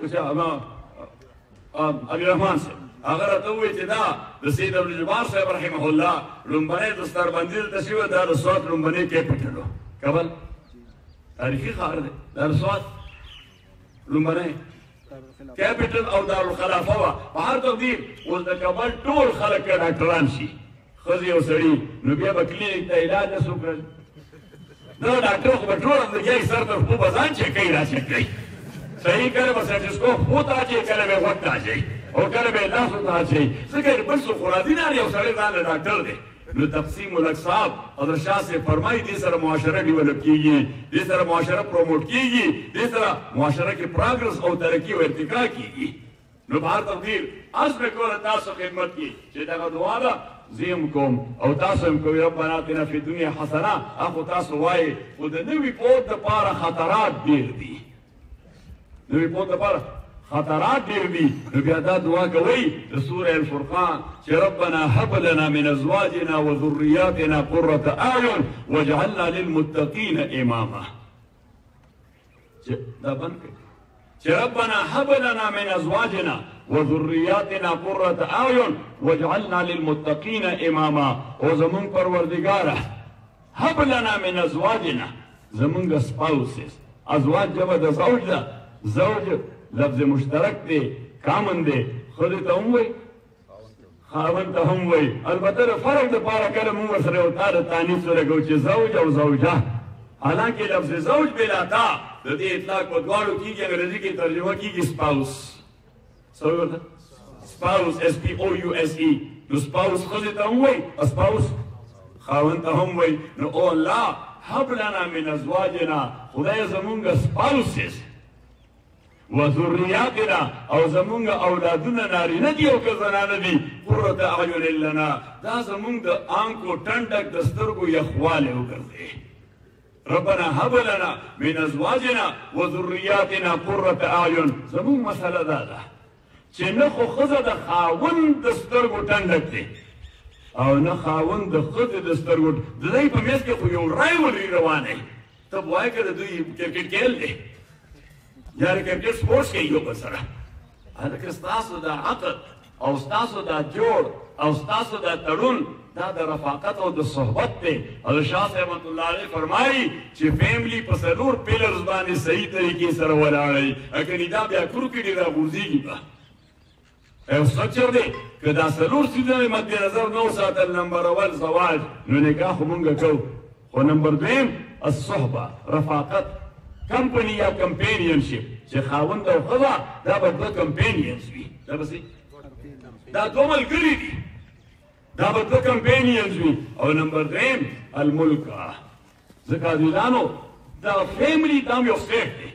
[SPEAKER 1] عبد الرحمن صاحب هغه راته ووایي چې دا د سید عبدالجبار صاحب رحمه الله لومبنی دستربندي دلته شوې دا د سوات لومبنی کیپټل و کابل تاریخي ښار دی دا د سوات لومبنی کیپټل او دارالخلافه وه په هر تقدیر اوس د کابل ټول خلک که ډاکټران شي ښځې او سړي نو بیا به کلینیک ته علاج نه څوک دا ډاکټر خو به ټول اندګیایي سر تر خو به ځان چیک کوي را چیک کوي صحیح کله به سټسکوپ خو ته اچوي کله به غوږ ته اچوي او کله به لاسو ته اچوي ځکه بل څوک خو راځي نه یو سړی ځان له ډاکټر دی نو تقسیم الاقسام حضرت شاه صاحب فرمایي دې سره معاشره ډیولپ کیږي دې سره معاشره پروموټ کیږي دې سره معاشره کې پروګرس او ترقي او ارتقا کیږي. نو په هر تقدیر عرض مې کوله تاسو خدمت کې چې دغه دعا ده زیم کوم او تاسو هم کوئ ربنا آتنا فی الدنیا حسنه اخو تاسو وایي خو د نوي پوت دپاره خطرات ډېر دي نوي پوت دپاره خطرات ډېر دي نو بیا دا دعا کوئ د سوره الفرقان چې ربنا هب لنا من ازواجنا وذرياتنا قرة اعین واجعلنا للمتقین اماما دا بند کړئ چې ربنا هب لنا من ازواجنا وذرياتنا قرة اعین واجعلنا للمتقین اماما او زمون پروردگاره هب لنا من ازواجنا زمونږ سپاوسز ازواج جمع د زوج ده زوج لفظ مشترک دی کامن دی ښځې ته هم وایي خاوند ته هم وایي البته د فرق دپاره کله مونږ ورسره یو تا د تانیث ولګوو چې زوج او زوجه حالانکې لفظ زوج بلا تا د دې اطلاق په دواړو کېږي انګریزي کې ترجمه کېږي سپاوس څه وایي ورته سپاوس اس پی او یو اس ای نو سپاوس ښځې ته هم وایي سپاوس خاوند ته هم وایي نو او الله هب لنا من ازواجنا خدای زمونږ سپاوسز وذرياتنا او زمونږ اولادونه نارینه دي او که زنانه دي قرة اعین لنا دا زمونږ د آنکو ټنډک د سترګو یخوالی وګرځي ربنا هب لنا من ازواجنا وذرياتنا قرة اعین زمونږ مسله دا ده چې نه خو ښځه د خاوند د سترګو ټنډک دی او نه خاوند د ښځې د سترګو د دوی په منځ کې خو یو رایولري روانه ته به وایې که د دوی کرکټ کیل دی یا د کرکټ سپورټس کوي یو بل سره هلکه ستاسو دا عقد او ستاسو دا جوړ او ستاسو دا تړون دا د رفاقت او د صحبت دی او شاه صاحب رحمت الله علیه فرمایي چې فیملی په څلور پیلرز باندې صحیح طریقې سره ولاړئ اګنې دا بیا کورکې ډېر راغورځېږي به یو سټرکچر دی که دا څلور څیزونه مد نظر نه وساتل نمبر اول زواج نو نکاح خو مونږ کوو خو نمبر دویم الصحبه رفاقت کمپنی یا کمپینینشپ چې خاوند او ښځه دا به دوه کمپینینز وي دا به دا دوه ملګري دي دا به دوه کمپینینز وي او نمبر دریم الملکه ځکه عزیزانو دا فیملی دا هم یو سټیټ دی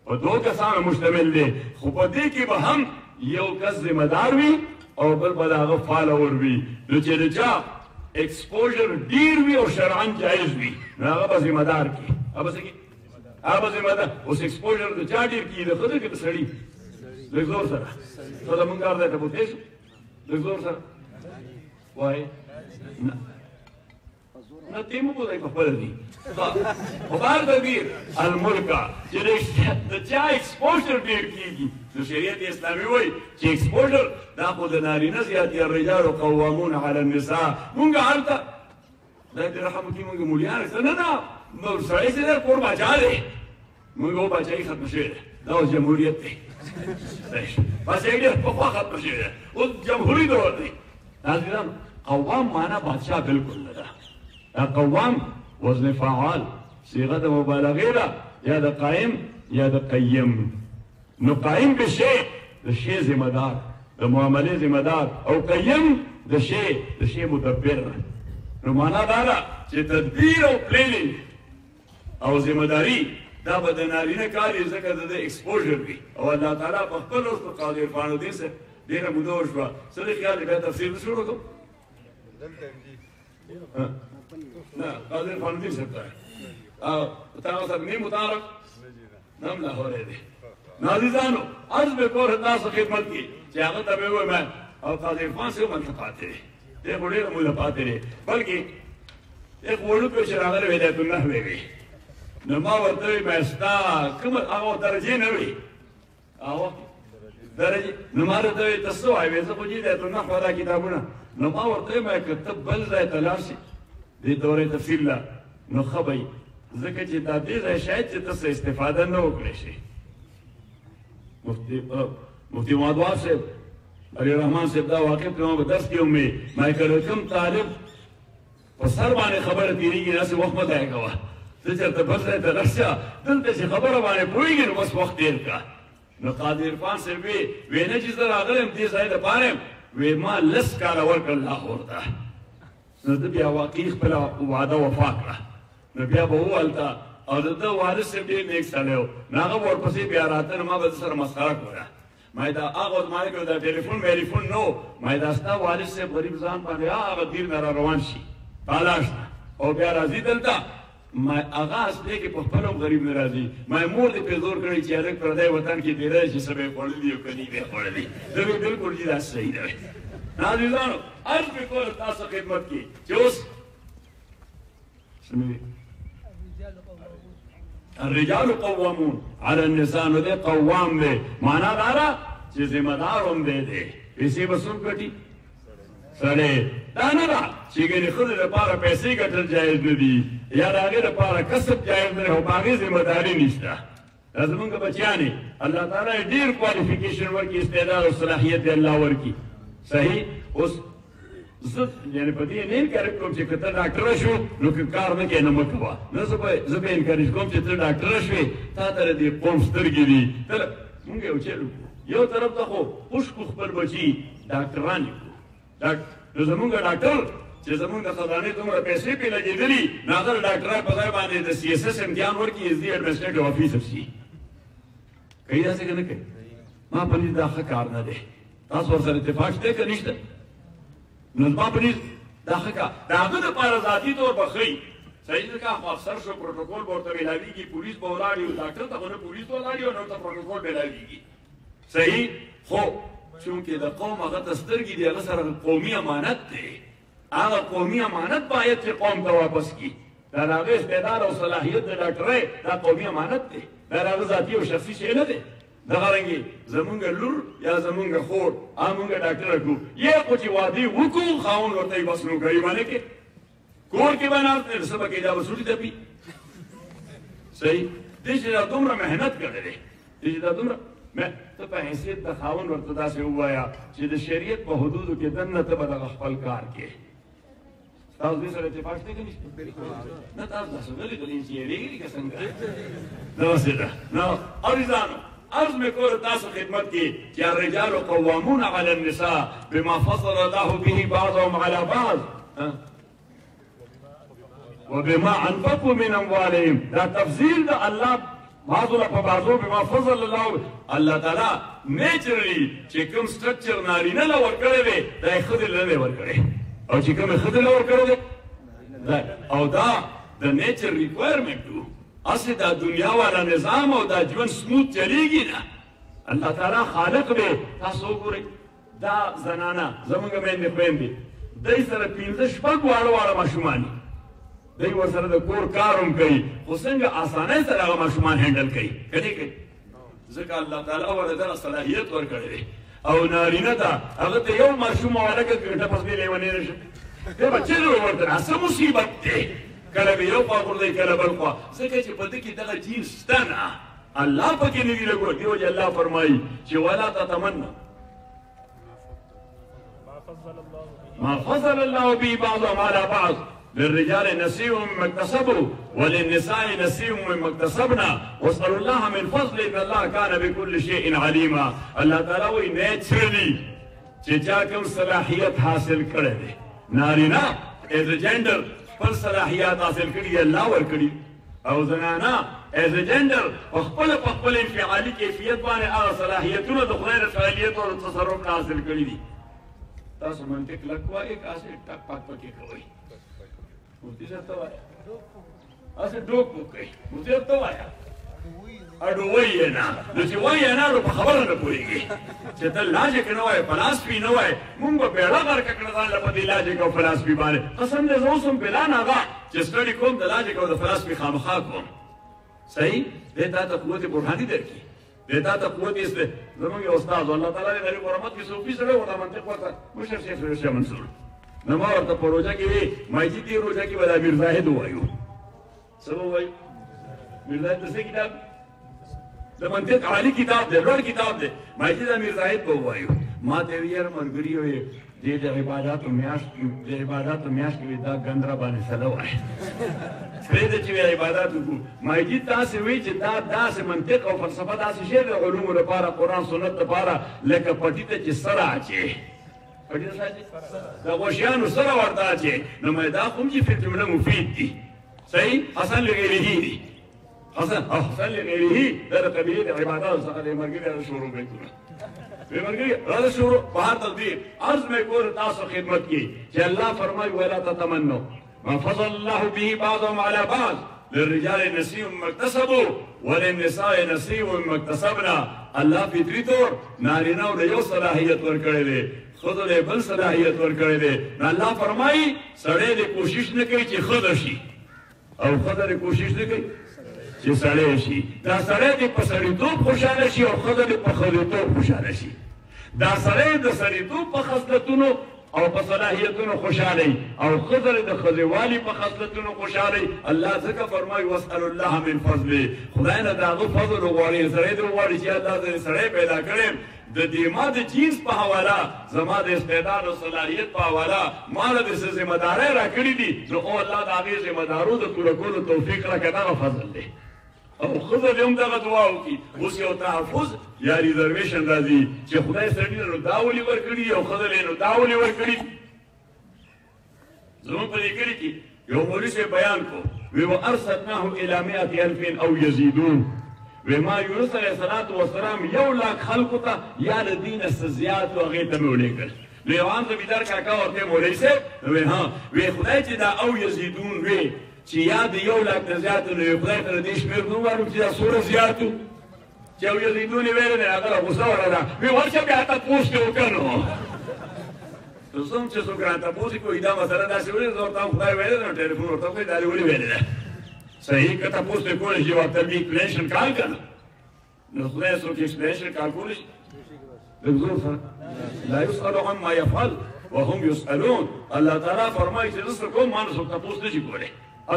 [SPEAKER 1] په دوه کسانو مشتمل دی خو په دې کې به هم یو کس ذمه دار وي او بل به د هغه فالوور وي نو چې د چا ایکسپوژر ډېر وي او شرعاً جایز وي نو هغه به ذمه دار کړي هغه به څه کړي هغه به ذمه دار اوس ایکسپوژر د چا ډېر کېږي د ښځې که د سړي لږ زور سره ښځه مونږ کار دی ته پوهېږې شو لږ زور سره وایي نه تی مو پوهېږئ په خپله دي خو بهر تقدیر الملکه چې د چا ایکسپوژر ډېر کېږي نو شریعت اسلامي وایي چې ایکسپوژر دا خو د نارینه زیات یا الرجال قوامون علی النساء مونږ هلته دا دې رحم وکړي مونږ مولیان نه نه نو سړی چې دی کور باچا دی مونږ و باچایي ختمه شوې ده دا اوس جمهوریت دی باچایي ډېر پخوا ختمه شوې ده اوس جمهوري دور دی عزیزانو قوام معنا بادشاه بالکل نه ده دا قوام وزن فعال صيغه د مبالغه ده یا د قائم یا د قیم نو قائم به شی د شی ذمہ دار د معاملې ذمہ دار او قیم د شی مدبر. نو معنا دا ده چې تدبیر او پلانینګ او ذمہ داری دا به د نارینه کار یې ځکه د ایکسپوژر وي او الله تعالی په خپل اوس په قادر فانو دې سره ډېره موده وشوه. څه دی خیال دی بیا تفصیل شروع وکړو؟ نه قادر فانو دې سره تاسو سره نیم متعارف نم نه اورې دي. نازیزانو عرض به کور تاسو خدمت کې چې هغه ته به وایم او قادر فان سره باندې پاتې دی خو ډېره موده پاتې دی بلکې یک وړوکی چې راغلی وی دی نحوې وي نو ما ورته وی ستا کومه هغه درجې نه وي هغه درجې نو ما ورته وی ته څه وایې زه خو چې دی نحوه دا کتابونه نو ما ورته وی که ته بل ځای ته لاړ شې دې دورې تفصیل له نو ښه به وي ځکه چې دا دې ځای شاید چې ته څه استفاده نه وکړې شي. مفتي محمد وهاب صاحب علی رحمان صاحب دا واقع په ما په درس کې هم ما کله کوم طالب په سر باندې خبره تېرېږي داسې وخت مه ضایع کوه. ته چېرته بل ځای ته راشې دلته چې خبره باندې پوهېږي نو بس وخت تېر کړه. نو قادر عرفان صاحب وی نه چې زه راغلی یم دې ځای دپاره یم وی ما لس کاله ورکړل لاهور ته. نو ده بیا واقعي خپله وعده وفا کړه. نو بیا به وهلته او د ده والد صاحب ډېر نیک سړی و نو هغه ورپسې بیا راته نو ما به ده سره مسخره کوله. ما دا هغه وخت ما دا ټلیفون نو ما دا ستا والد صاحب غریب ځان باندې هغه دیر نه را روان شي تالاش او بیا راځي دلته ما هغه اصلي کې په خپل غریب نه راځي. ما مور دې په زور کړی چې هلک پردی وطن کې تېری چې څه به یې خوړلي او که نه به یې خوړلي. زه به بلکل چې دا صحیح ده. عزیزانو عرض مې کول تاسو خدمت کې چې اوس الرجال قوامون على النساء نو دې قوام دی معنا دا ده چې ذمہ دار هم دی پیسې به څوک ګټي سړی دا نه ده چې ګنې ښځې لپاره پیسې ګټل جایز نه دي یا د هغې لپاره کسب جایز نه دی خو په هغې ذمہ داري نشته. دا زمونږ بچیان یې الله تعالی یې ډېر کوالیفیکیشن ورکړي استعداد او صلاحیت یې الله ورکړي. صحیح اوس زه یعنې په دې نه انکارج کوم چې که ته ډاکټره شو نو که کار نه کوې نه مه کوه. نه زه به انکارج کوم چې ته ډاکټره شوې تا ته د دې قوم سترګې دي. مونږ یو چل وکړو یو طرف ته خو اوښ کړو خپل بچي ډاکټران یې کړو. نو زمونږ ډاکټر چې زمونږ د خزانې دومره پیسې پرې لګېدلي نو هغه د ډاکټرۍ په ځای باندې د CSS امتحان ورکړي ایز دي ایډمنسټریټیو افیسر شي. کوي داسې که نه کوي؟ ما په نظر دا ښه کار نه دی. تاسو ورسره اتفاق شته که نشته؟ نو زما په نظر دا ښه کار د هغه دپاره ذاتي طور به ښه وي. صحیح ځکه خو افسر شو پروټوکول به ورته میلاویږي پولیس به ولاړ وي ډاکټر ته خو نه پولیس ولاړ وي او نه ورته پروټوکول میلاویږي. صحیح خو چونکې د قوم هغه ته سترګې دي هغه سره قومي امانت دی. هغه قومي امانت باید چې قوم ته واپس کړي. دا د هغې استعداد او صلاحیت د ډاکټرۍ دا قومي امانت دی. دا د هغه ذاتي او شخصي شی نه دی. دغه رنګې زمونږ لور یا زمونږ خور مونږ ډاکټره کړو یا خو چې واده وکړو خاوند ورته یې بس نو ګریبانې کې کور کې به ناست دی څه به کوي دا به سوټي تپي. صحیح دې چې دا دومره محنت کړی دی دې چې دا دومره ته په حیثیت د خاوند ورته داسې ووایه چې د شریعت په حدودو کې دننه ته به دغه خپل کار کې تاسو دې سره اتفاق شته که نشته؟ نه تاسو داسې غلي غلي چې یېرېږي که څنګه داسې ده. نو عزیزانو عرض میں کور تاسو خدمت کی کہ الرجال قوامون علی النساء بما فضل الله به بعضهم على بعض وبما انفقوا من اموالهم. دا تفضیل دا الله بعضو په بعضو بما فضل الله الله تعالی نیچرلی چې کوم سټرکچر نارینه له ورکړی دی دا یې ښځې له نه دی ورکړی او چې کوم یې ښځې له ورکړی دی او دا د نیچر ریکوایرمنټ و. اصل دا دنیا والا نظام او دا ژوند سموت چلیږي نه. الله تعالی خالق دی. تاسو وګورئ دا زنانه زموږ میندې خویندې دی سره پنځه شپږ واړه ماشومان دی ورسره د کور کار هم کوي خو څنګه اسانۍ سره هغه ماشومان هینډل کوي که نه کوي ځکه الله تعالی ورته دغه صلاحیت ورکړی دی. او نارینه ته هغه ته یو ماشوم وهلکه ګټه پس بې لیونی نه شي دی به چیرې ورته څه مصیبت دی کله به یو خوا غورځوي کله بل خوا ځکه چې په ده کې دغه جین شته نه الله پکې نه وي لګولی. دې وجې الله فرمایي چې ولا تتمنوا ما فضل الله به بعضهم على بعض للرجال نصيب مما اكتسبوا وللنساء نصيب مما اكتسبنا واسألوا الله من فضل ان الله كان بكل شيء عليما. الله تعالی وایي نیچرلی چې چا کوم صلاحیت حاصل کړی دی نارینه ایز ا جینډر خپل صلاحیت حاصل کړي الله ورکړي او زنانه ایز ا جینډر په خپل انفعالي کیفیت باندې هغه صلاحیتونه د خدای د فعالیت او تصرف حاصل کړي دي تاسو منطق لکوای کاسه ټک پک پکې کوي مفتي صاحب ته وایي اسه ډوک کوي مفتي صاحب ته وایي اډو وایي نه نو چې وایي نه نو په خبره نه پوهېږي چې ته لاجک نه وایي فلسفي نه وایي مونږ به بیړه غرقه کړه ځان له په دې لاجک او فلسفي باندې قسم دې زه اوس هم بلان هغه چې سټډي کوم د لاجک او د فلسفي خامخا کوم صحیح دې تا ته قوت برهاني درکړي دې تا ته قوت یې زموږ یو استاد الله تعالی دې غریب رحمت کې صوفي سره ورته منطق ورته مشر شیخ منصور نو ما ورته په روژه کې وی مایجي دې روژه کې ولا میر زاهد وایو څه وایي میر زاهد څه کتاب د منطق عالی کتاب دی لوړ کتاب دی مایجي د میر زاهد په وایو ما ته ویل مرګري وي د عبادت میاش کې دا ګندره باندې سلو وایي پرې د چې عبادت وکړو مایجي تاسو وی چې دا داسې منطق او فلسفه داسې شی د علومو لپاره قرآن سنت لپاره لکه پټي ته چې سره اچي د غوشیانو سره ورته اچي نو مې دا کوم چې فی جمله مفید دي صحیح حسن لغیره دي حسن لغیره دا د قبیلې د عبادت څخه د مرګري شروع وکړو مرګري راځه شروع بهر تدبیر عرض مې کور تاسو خدمت کې چې الله فرمایي ولا تتمنوا ما فضل الله به بعضهم على بعض للرجال نصيب مما اكتسبوا وللنساء نصيب مما اكتسبنا الله فطري طور نارینه له یو صلاحیت ورکړی دی ښځو له بل صلاحیت ورکړی دی نو الله فرمایي سړی دې کوشش نه کوي چې ښځه شي او ښځه دې کوشش نه کوي چې سړی شي دا سړی دې په سړیتوب خوشحاله شي او ښځه دې په ښځیتوب خوشحاله شي دا سړی د سړیتوب په خصلتونو او په صلاحیتونو خوشحاله او ښځه د ښځوالي په خصلتونو خوشحاله الله ځکه فرمایي واسأل الله من فضله خدای نه د هغه فضل وغواړي سړی دې وغواړي چې الله دې سړی پیدا کړی د دې ما د جنس په حواله زما د استعداد او صلاحیت په حواله ما له دې ذمہ دارۍ راکړي دي نو او الله د هغې ذمہ دارو د پوره کولو توفیق راکړي دغه فضل دی او ښځه دې هم دغه دعا وکړي اوس یو تحفظ یا ریزرویشن راځي چې خدای سړي له نو دا ولې ورکړي او ښځه له نو دا ولې ورکړي زموږ په دې کلي کې یو مولوي صاحب بیان کو وی وارسلناه الى 100,000 او یزیدون وی ما یونس علیه السلام 100,000 خلقو ته یا د دین څه زیات هغې ته مې ولیږل نو یو عام زمیندار کاکا ورته مولوي صاحب وی ها وی خدای چې دا او یزیدون وی چې یا د 100,000 نه زیات نو خدای ته دې شمېر نه ووایو چې دا څومره زیات و چې او یزیدون یې ویلی دی هغه غوسه وړله وی ورشه بیا تپوس دې وکړه نو زه هم چې څوک راته تپوس کوي دا مسله داسې ولې زه ورته هم خدای ویلی دی نو ټلیفون ورته وکړئ دا دې ولې ویلی دی صحیح که تپوس دې کولی شي ورته بیا ایکسپلینشن کال که نه نو خدای څوک ایکسپلینشن کال کولی شي لږ زور سره لا یسأل عما یفعل وهم یسألون الله تعالی فرمایي چې زه څه کوم ما نه څوک تپوس نه شي کولی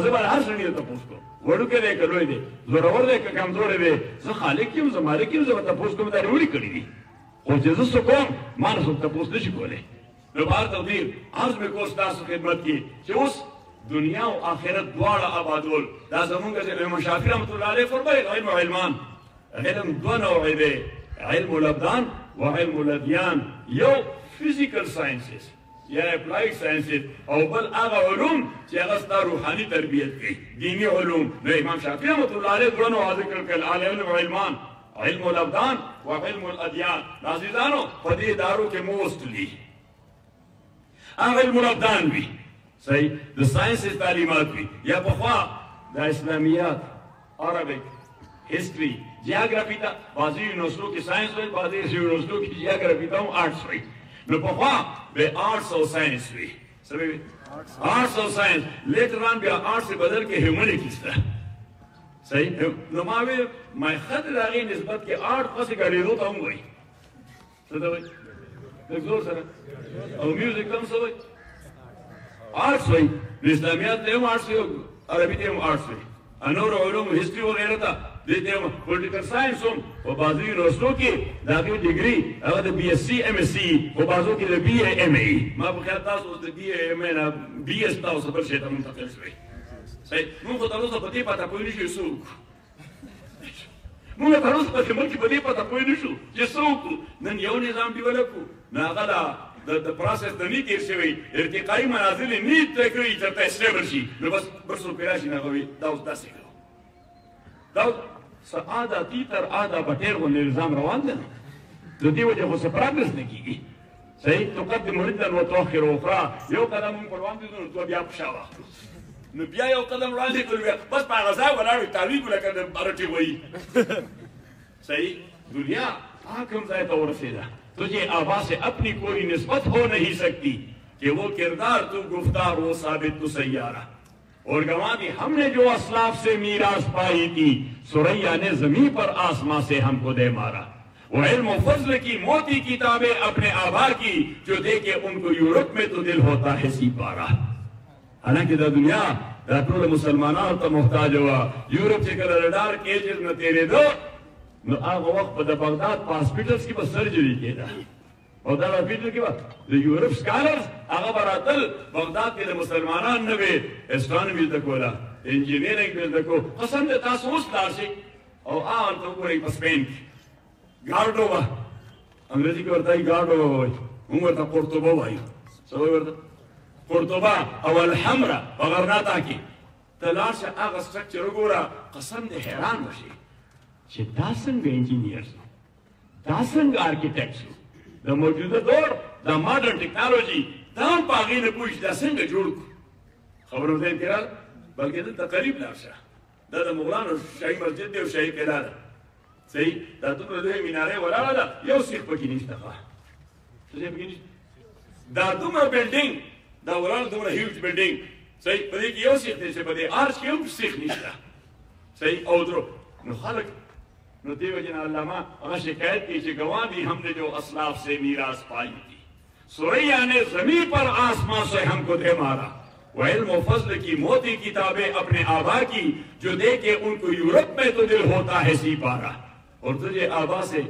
[SPEAKER 1] زه به هر سړي ته تپوس کوم وړوکی دی که لوی دی زورور دی که کمزوری دی زه خالق یم زه مالک یم زه به تپوس کوم دا دې ولې کړي دي خو چې زه څه کوم ما نه څوک تپوس نه شي کولی نو بهر تقدیر عرض مې کول ستاسو خدمت کې چې اوس دنیا او آخرت دواړه آبادول دا زمونږ امام شافعي رحمت الله علیه فرمایي علم او علمان علم دوه نوعې دی علم الابدان و علم الادیان یو فزیکل ساینسز یا اپلایډ ساینسز او بل هغه علوم چې هغه ستا روحاني تربیت کوي دیني علوم نو امام شافعي رحمت الله علیه دوه نوعه ذکر کړل علم او علمان علم الابدان و علم الادیان عزیزانو په دې ادارو کې موستلی هغه علم الابدان وي صحیح د ساینسز تعلیمات وي یا پخوا د اسلامیات عربک هسټري جیوګرافي ته بعضې یونیورسټو کې ساینس وي بعضې یونیورسټو کې جیوګرافي ته هم آرټس وي نو پخوا به آرټس او ساینس وي څه به وي آرټس او ساینس لیټر آن بیا آرټس یې بدل کې هیومنیټیز ته صحیح نو ما ویل ښه د هغې نسبت کې آرټ خاصې ګډېدو ته هم وایي څه ته وایي لږ زور سره او میوزیک هم څه وایي آرټس وایي نو اسلامیات ته هم آرټس وي عربي ته هم آرټس وي نور علوم هسټري وغیره ته دې ته هم پولیټیکل ساینس هم په بعضو یونیورسټو کې د هغې ډګري هغه د بي ایس سي ایم ایس سي په بعضو کې د بي اے ایم اے ما په خیال تاسو اوس د بي اے ایم اے نه بي ایس تاسو بل شی ته منتقل شوئ صحیح مونږ خو تر اوسه په دې پته پوه نه شو څه وکړو موږ تر اوسه په دې ملک په دې پته پوه نه شو چې څه وکړو. نن یو نظام ډیولپ کړو، نو هغه د پروسس د نه تېر شوی ارتقایي منازل یې نه طی کړي چې ته اسټیبل شي، نو بس بل څوک پرې راشي، نو هغه وایي دا اوس داسې کړو. دا څه عادتي تر عاده بټېر غوندې نظام روان دی، د دې وجې خو څه پراګرس نه کېږي. صحیح تقدم ردا وتؤخر اخرى، یو قدم موږ پر وړاندې ځو نو دوه بیا په شا واخلو، نو بیا یو قدم وړاندې کړو، بیا بس په هغه ځای ولاړ تعویق لکه د بارټې وایي. صحیح دنیا حاکم ځای ته ورسېده، تجھے آبا سے اپنی کوئی نسبت ہو نہیں سکتی کہ وہ کردار تو گفتار وہ ثابت تو سیارہ. اور گواہ دی ہم نے جو اسلاف سے میراث پائی تھی، سریا نے زمین پر آسمان سے ہم کو دے مارا. وہ علم و فضل کی موتی کتابیں اپنے آبا کی، جو دے کے ان کو یورپ میں تو دل ہوتا ہے سی پارا. حالانکہ دا دنیا دا ټول مسلمانانو ته محتاج ہوا. یورپ چې کله رډار کیجز نه تېرېدو، نو هغه وخت په د بغداد په هاسپیټلز کې به سرجري کېده، او دا هاسپیټل کې به د یورپ سکالرز هغه به راتل بغداد کې د مسلمانان نه به اسټرانومي زده کوله، انجینیرنګ به زده کو. قسم دی تاسو اوس لاړ شئ او هلته وګورئ په سپین کې ګارډو به، انګریزي کې ورته وایي ګارډو به وایي، موږ ورته قرطبه وایو. څه وایي ورته؟ قرطبه او الحمره په غرناطه کې. ته لاړ شه هغه سټرکچر وګوره، قسم دی حیران به شي چې دا څنګه انجینیر شو، دا څنګه آرکیټیکټ شو. د موجوده دور د ماډرن ټیکنالوژي دا هم په هغې نه پوه شي دا څنګه جوړ کړو. خبرو ځای کې راغله، بلکې دلته قریب لاړ شه، دا د مغلانو شاهي مسجد دی او شاهي قلعه ده. صحیح دا دومره لویه مینارې ولاړه ده، یو سیخ پکې نشته. څه شی پکې نشته؟ دا دومره بلډینګ دا ولاړه، دومره هیوج بلډینګ. صحیح په دې کې یو سیخ دی چې په دې آرچ کې هم سیخ نشته. صحیح او درو نو خلک نو دی وجہ علامہ ہمیں شکایت کی کہ گواہ بھی ہم نے جو اسلاف سے میراث پائی تھی، سریا نے زمین پر آسمان سے ہم کو دے مارا. وہ علم و فضل کی موتی کتابیں اپنے آبا کی، جو دے کے ان کو یورپ میں تو دل ہوتا ہے سی پارا. اور تجھے آبا سے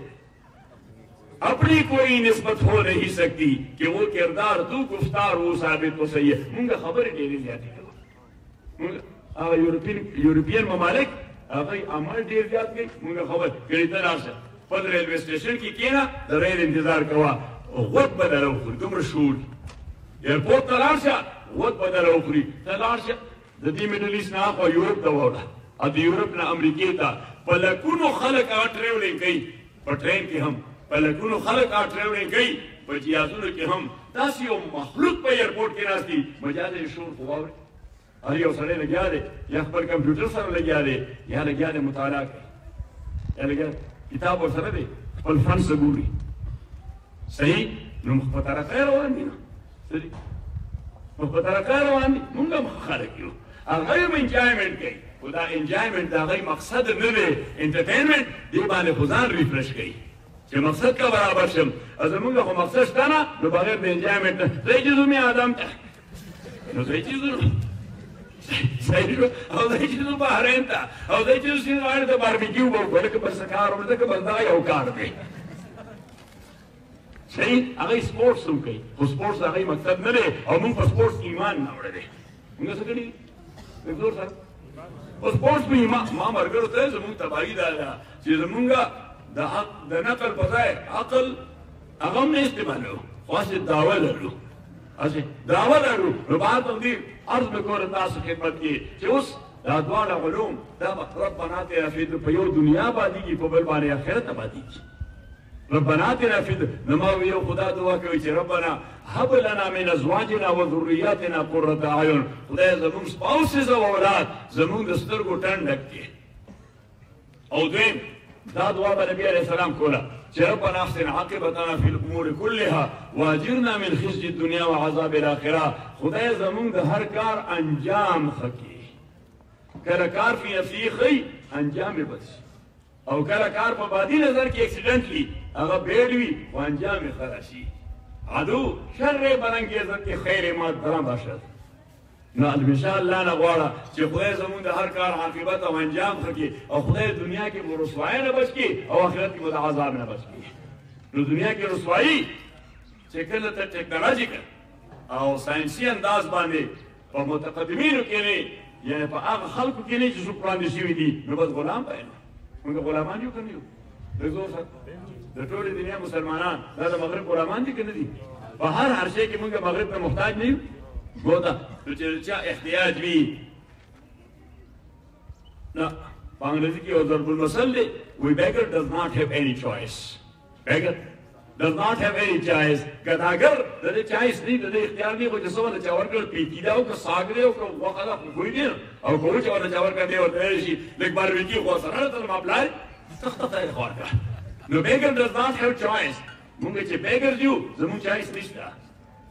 [SPEAKER 1] اپنی کوئی نسبت ہو نہیں سکتی کہ وہ کردار تو گفتار وہ ثابت تو صحیح ہے. مونږه خبرې ډېرې زیاتې کوو. مونږ هغه یورپین ممالک هغه عمل ډېر زیات کوي. مونږ خبر کړي ته لاړ شه په ریلوے سټیشن کې کېنه، د ریل انتظار کوه، غوږ به در وخوري، دومره شور. ایرپورټ ته لاړ شه، غوږ به در وخوري. ته لاړ شه د دې میډل ایسټ نه اخوا یورپ ته واوړه، او د یورپ نه امریکې ته په لکونو خلک هغه ټریولینګ کوي. په ټرین کې هم په لکونو خلک هغه ټریولینګ کوي، په جهازونو کې هم. داسې یو مخلوق په ایرپورټ کې ناست دي، مجاز یې شور خو واوري. هر یو سړی لګیا دی، یا خپل کمپیوټر سره لګیا دی، یا لګیا دی مطالعه کوي، یا لګیا کتاب ورسره دی، خپل فن څه ګوري. صحیح نو مخ په ترقۍ روان دي. نو صحیح مخ په ترقۍ روان دي. مونږ هم خلک یو، هغه هم انجوایمنټ کوي، خو دا انجوایمنټ د هغوی مقصد نه دی. انټرټینمنټ دې باندې خو ځان ریفرش کوي چې مقصد کا برابر شم. زمونږ خو مقصد شته نه، نو بغیر د انجوایمنټ نه ځای چې ځو مې آدم ته، نو ځای چې ځو صحیح او ځای چې ځو بحرین ته، او ځای چې ځو سیند غاړې ته باربیکیو به وکړو، لکه بس کار وکړو، ځکه بس دا یو کار دی. صحیح هغوی سپورټس هم کوي، خو سپورټس د هغوی مقصد نه دی، او موږ په سپورټس ایمان نه وړی دی. موږ څه کړي زور سره په سپورټس په ایمان. ما ملګرو ته زموږ تباهي دا ده چې زمونږ د نقل په ځای عقل هغه هم نه استعمالوو، خو هسې دعوه لرو، هسې دعوه لرو. نو بعد تقدیر عرض مې کوله تاسو خدمت کې چې اوس دا دواړه علوم دا ربنا آتنا فی په یو دنیا باندېږي، په بل باندې آخرت باندېږي. ربنا آتنا فی نو ما یو خدا دعا کوي چې ربنا هب لنا من ازواجنا وذریاتنا قرة اعین. خدای زموږ سپاوسز او اولاد زموږ د سترګو ټنډ ډک کړي. او دویم دا دعا به نبی علیہ السلام کوله چې ربنا احسن عاقبتنا فی الامور کلها واجرنا من خزي الدنیا وعذاب الاخره. خدای زموږ د هر کار انجام ښه کړي. کله کار فی نفسه ښه انجام یې بد شي، او کله کار په بادي نظر کې اکسیډنټلی هغه بیډ وي خو انجام یې ښه راشي. عدو شر برانگیزد که خیر ما درم باشد. نو همیشه الله نه غواړه چې خدای زموږ د هر کار عاقبت او انجام ښه کړي، او خدای دنیا کې مو رسوایي نه بچ کړي، او آخرت کې مو د عذاب نه بچ کړي. نو دنیا کې رسوایي چې کله ته ټکنالوژیکل او ساینسي انداز باندې په متقدمینو کې نه، یعنې په هغه خلکو کې نه چې څوک وړاندې شوي دي، نو بس غلام به یم. موږ غلامان یو که نه یو؟ د زور سره د ټولې دنیا مسلمانان دا د مغرب غلامان دي که نه دي؟ په هر شی کې موږ مغرب ته محتاج نه یو؟ ګوته نو چې چا احتیاج وي نه په انګریزي کې یو ضرب المثل دی وی beggar does not have any choice. beggar does not have any choice. ګداګر د دې چایس نه د دې اختیار نه خو چې څومره چا ورکړل پیتیدا او که ساګ دی او که غوښه ده خو کوی دی او که چې ورته چا ورکړه دی ورته ویلی شي لږ باربیکي خو سره ته ما پلار سخته ته یې خوا کړه. نو beggar does not have choice. مونږ چې beggars یو زمونږ چایس نشته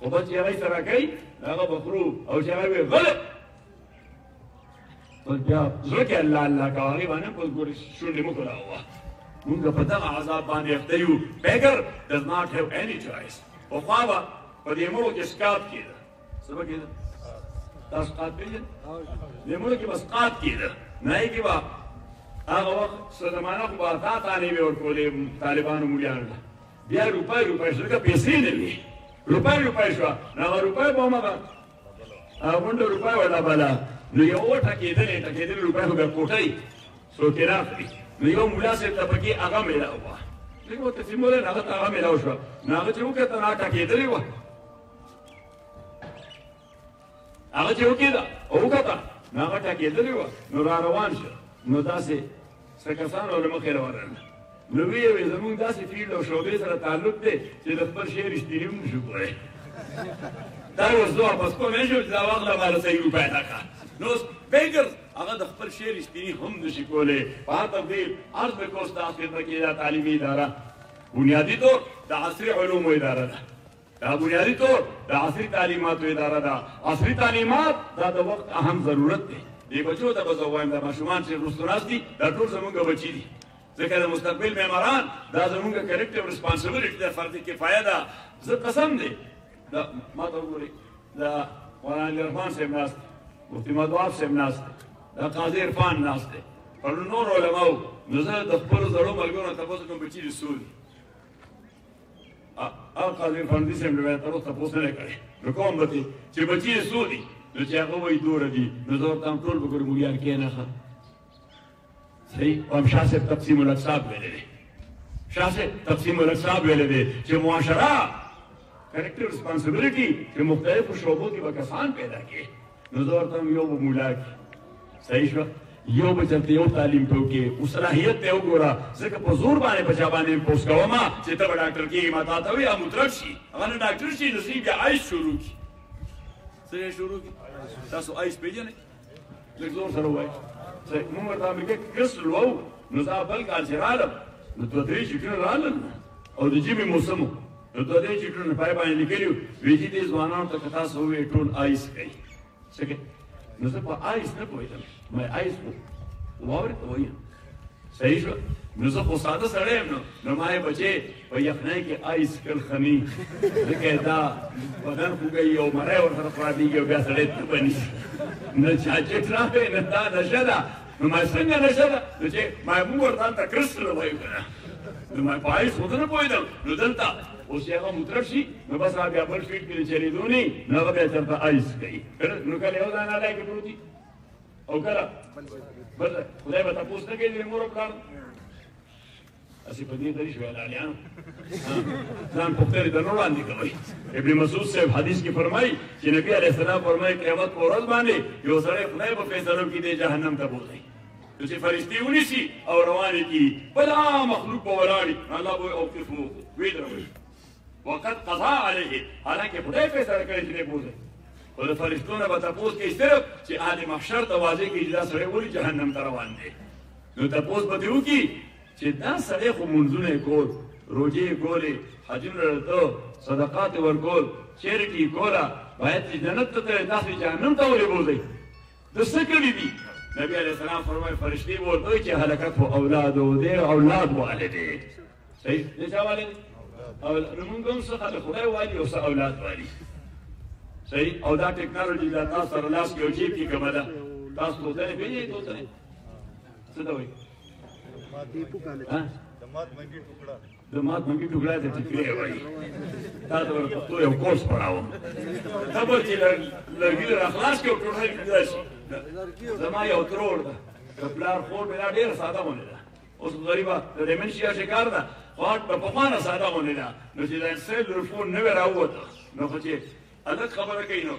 [SPEAKER 1] خو بس چې هغه سره کوي هغه به خورو او چې هغه وي غلط بس بیا زړه کې الله الله کوه هغې باندې بس ګورې شونډې مه کلاوه. مونږ په دغه عذاب باندې اخته یو. beggar does not have any choice. پخوا به په دې مړو کې سقاط کېده. څه به کېده؟ دا سقاط پېژنې؟ دې مړو کې به سقاط کېده. نه کې به هغه وخت څه زمانه خو به اتا تانې به ورکولې طالبانو مولیانو ته بیا روپۍ شو ځکه پیسې نه وي روپۍ شوه نو هغه روپۍ به همغه غونډه روپۍ ولا بله نو یو ټکېدلې روپۍ خو بیا کوټۍ څوک یې راخلي نو یو ملا صاحب ته پکې هغه میلاو وه لږ ورته سیمولی نو هغه ته هغه میلاو شوه نو هغه چې وکتل هغه ټکېدلې وه هغه چې وکتل نو هغه ټکېدلې وه نو را روان شه نو داسې څه کسان له مخې راورل نو ویې ویل زمونږ داسې فیلډ او شعبې سره تعلق دی چې د خپل شی رښتیني هم نشو کولی دا یې اوس زه واپس کوم نه شم چې دا واخله ماله صحیح روپۍ راکړه نو اوس بیګرز هغه د خپل شی رښتیني هم نشي کولی په هر تفضیل عرض به کوم ستاسو خدمت کې دا تعلیمي اداره بنیادي طور د عصري علومو اداره ده دا بنیادي طور د عصري تعلیماتو اداره ده. عصري تعلیمات دا د وخت اهم ضرورت دی. دې بچو ته به زه وایم دا ماشومان چې وروستو ناست دي دا ټول زمونږ بچي دي ځکه د مستقبل معماران دا زمونږ کلکټیو ریسپانسبلټي ده فرد کفایه ده. زه قسم دی دا ما ته وګورئ دا مولانا علي عرفان صاحب ناست دی مفتي مدواب صاحب ناست دی دا قاضي عرفان ناست دی پر نور علماو نو زه د خپلو زړو ملګرو نه تپوس کوم بچي دي څو دي هغه قاضي عرفان دي صاحب له تر اوسه تپوس نه کړی نو کوم به چې بچي دي څو دي نو چې هغه وایي دوره دي نو زه ورته هم ټول به ګورې مولیان کښېنه ښه صحیح او هم شاه صاحب تقسیم الاقساب ویلی دی شاه صاحب تقسیم الاقساب ویلی دی چې معاشره کریکټر ریسپانسبلټي چې مختلفو شعبو کې به کسان پیدا کړي نو زه ورته هم یو به مولا کړي صحیح شوه یو به چلته یو تعلیم ته وکړي او صلاحیت ته وګوره ځکه په زور باندې په چا باندې امپوز کومه چې ته به ډاکټر کېږي ما تا ته وایي یا مطرب شي هغه نه ډاکټر شي نو سي بیا آیس شروع کړي څه یې شروع کړي تاسو آیس پېژنئ لږ زور سره ووایئ مونږ ورته امریکا کې کرسټل وو نو زه بل کال چې رالم نو دوه درې چیټونه رالل او د ژمي موسم و نو دوه درې چیټونه پای باندې لیکلي وو وایي چې دې ځوانانو ته که تاسو ووایئ ټول آیس کوي څه کوي نو زه په آیس نه پوهېدم ما آیس واورې ته وایم صحیح شوه نو زه خو ساده سړی یم نو ما یې بچې په یخنۍ کې آیس کړ خمي ځکه دا بدن خوږوي او مری ورسره خرابېږي او بیا سړی تبه نیسي نه چاچټ راغی نه دا نشه ده نو ما څنګه نشه ده نو چې ما موږ ورته هلته کرسټل وایو که نه نو ما په آیس خو زه نه پوهېدم نو دلته اوس چې هغه مطرب شي نو بس هغه بیا بل فیټ کې د چلېدو نه نو هغه بیا چېرته آیس کوي نو کله یو ځای نالی کې پروت وي او کله بل خدای به تپوس نه کوي د مور او پلار اسې په دې دري شوی لالیانو ځان پوښتنې ته نه وړاندې کوئ ابن مسعود صاحب حدیث کې فرمایي چې نبي علیه السلام فرمایي قیامت په ورځ باندې یو سړی خدای به فیصله وکړي دی جهنم ته بوځئ نو چې فرشتې ونیسي او روانې کړي بل عام مخلوق به ولاړي الله به اوقفو ویدروي وقد قضا علیه حالانکه خدای فیصله کړې چې دی بوځئ خو د فرشتو نه به تپوس کوي صرف چې اهل محشر ته واضح کړي چې دا سړی ولې جهنم ته روان دی نو تپوس به دې وکړي چې دا سړی خو منځونه یې کول روژې یې کولې حجونه راتلو صدقات یې ورکول چیریټي یې کوله باید چې جنت ته تللی تاسو جهنم ته ولې بوځئ د څه کړي دي نبي علیه السلام فرمایي فرشتې به ورته وایي چې هلکت خو اولادو دی اولاد والې دی صحیح دی چا والې دی نو مونږ هم څه خلک خدای والي او څه اولاد والي صحیح او دا ټکنالوژي دا تاسو سره لاس کې او جیب کې کومه ده تاسو توتنې پېژنئ توتنې څه ته وایي د مات منګي ټوکړه ته ټیکرې وایي تا ته ورته پښتو یو کورس پړاوم ته به چې لرګي له راخلاص کړي او ټوټه یې کېدای شي زما یو ترور ده د پلار خور مې دا ډېره ساده غوندې ده اوس غریبه د ډیمنشیا شکار ده خو په پخوانه ساده غونې ده نو چې د سیلولر فون نوی راووته نو خو چې هلک خبره کوي نو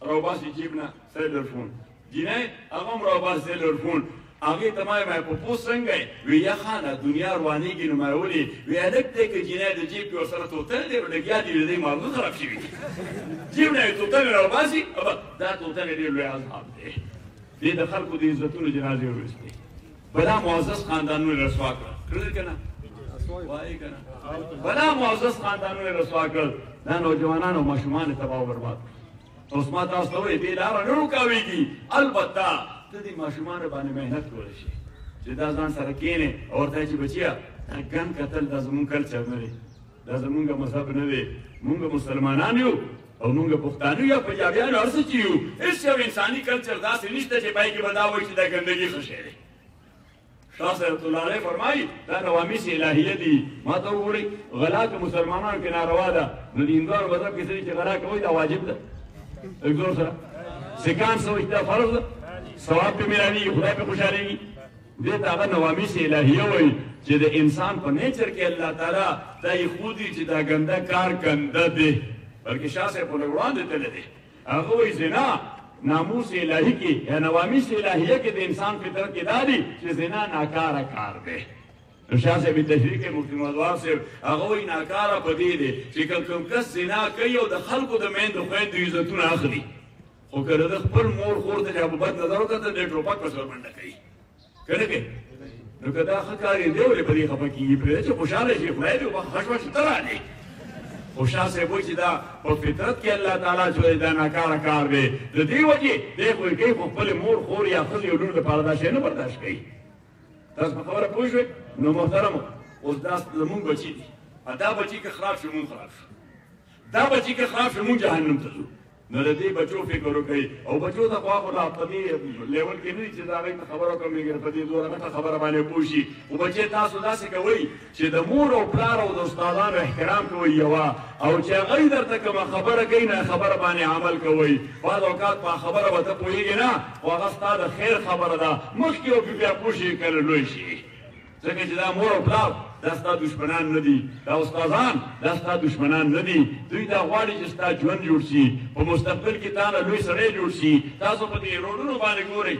[SPEAKER 1] راوباسي جیب نه سیلولر فون جینۍ هغه هم راوباسي سیلولر فون هغې ته ما یې په پوس څنګه یې وی یا خانه دنیا روانېږي نو ما یې ولې وی هلک دی که جینۍ د جیب کې ورسره توتل دی لګیا دي د دې ماغزه خراب شوي جیب نه یې توتل راوباسي دا توتل ډېر لوی عذاب دی دې د خلکو د عزتونو جنازې وویستې بلا معزز خاندانونه یې رسوا کړل کړل که نه وایي که نه بلا معزز خاندانونه یې رسوا کړل دا نوجوانان او ماشومان یې تباه و برباد اوس ما تاسو ته وایي دې لاره نه رکاوېږي البته ته دې ماشومانو باندې محنت کولی شي چې دا ځان سره کښېنې او ورته وایي چې بچیه دا ګن کتل دا زمونږ کلچر نه دی دا زمونږ مذهب نه دی مونږ مسلمانان یو او مونږ پښتانه یو پنجابیان هر څه چې یو هېڅ یو انساني کلچر داسې نشته چې پای کې به دا وایي چې دا ګندګي ښه شی دی شاه صاحب الله علیه فرمایي دا نوامیس الهیه دي ما ته وګورئ غلا که مسلمانانو کې ناروا ده نو د هندوانو مذهب کې څه چې غلا کوئ دا واجب ده زور سره سکان څه وایي دا فرض ده ثواب پې میلاویږي خدای پې خوشحالېږي دې ته هغه نوامیس الهیه وایي چې د انسان په نیچر کې الله تعالی دا یې ښودي چې دا ګنده کار ګنده دی بلکې شاه صاحب خو لږ وړاندې تللی دی هغه وایي زنا ناموس الهي کې یا نوامیس الهیه کې د انسان فطرت کې دا دي چې زنا ناکاره کار دی نو شاه صاحب تشریح کوي مفتي محمد صاحب هغه وایي ناکاره په دې دی چې کوم کس زنا کوي او د خلکو د میندو خویندو عزتونه اخلي خو که د خپل مور خور ته چا په بد نظر وکړه د ټوپک پسې ورمنډه کوي که نه کوي نو که دا ښه کار یې دی ولې په دې خفه کېږي پرېږده چې خوشحاله شي خدای دې خشمه شي ته رالې خو شاه صاحب وایي چې دا په فطرت کې الله تعالی چې دا ناکاره کار دی د دې وجې دی خو یې کوي خو خپلې مور خور یا ښځې او لور دپاره دا شی نه برداشت کوي تاسو په خبره پوه شوئ نو محترمو اوس دا زمونږ بچي دي دا بچي که خراب شي مونږ خراب شو دا بچي که خراب شي مونږ جهنم ته ځو نو د دې بچو فکر وکړئ او بچو ته خو هغه لا په دې لیول کې نه دي چې د هغوی ته خبره وکړم لږ په دې زوره غټه خبره باندې پوه شي خو بچې تاسو داسې کوئ چې د مور او پلار او د استادانو احترام کوئ یوه او چې هغوی درته کومه خبره کوي نه خبره باندې عمل کوئ بعض اوقات په خبره به ته پوهېږې نه خو هغه ستا د خیر خبره ده مخکې او بیا پوه شي کله لوی شي ځکه چې دا مور او پلار دا ستا دشمنان نه دي دا استادان دا ستا دشمنان نه دي دوی دا غواړي چې ستا ژوند جوړ شي په مستقبل کې تا نه لوی سړی جوړ شي تاسو په دې روډونو باندې ګورئ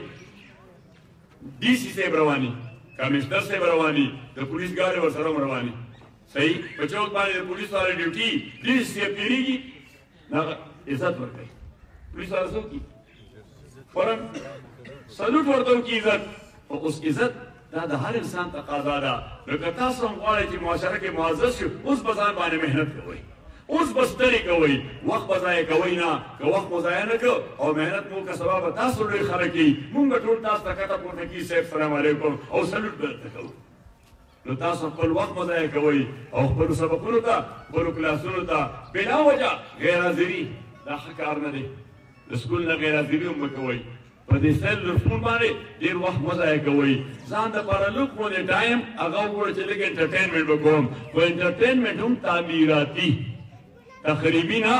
[SPEAKER 1] ډي سي صاحب رواني کمیشنر صاحب رواني د پولیس ګاډي ورسره هم رواني صحیح په چوک باندې د پولیس والا ډیوټي ډي سي صاحب تېرېږي هغه عزت ورکوي پولیس والا څه وکړي فوراً سلوټ ورته وکړي عزت خو اوس عزت دا د هر انسان تقاضا ده نو که تاسو هم غواړئ چې معاشره کې معزز شو اوس به ځان باندې محنت کوئ اوس به ستړي کوئ وخت به ضایع کوئ نه که وخت مو ضایع نه کړو او محنت مو که سبا به تاسو لوی خلک یي مونږ به ټول تاسو ته کټه پورته کړي صاحب سلام علیکم او سلوټ به درته کوو نو تاسو خپل وخت مو ضایع کوئ او خپلو سبقونو ته خپلو کلاسونو ته بلا وجه غیر حاضري دا ښه کار نه دی د سکول نه غیر حاضري هم مه کوئ په دې سیلولر فون باندې ډېر وخت مه ضایع کوئ ځان دپاره لږ غوندې ټایم هغه وګوره چې لږ انټرټینمنټ به کوم خو انټرټینمنټ هم تعمیراتي تخریبي نه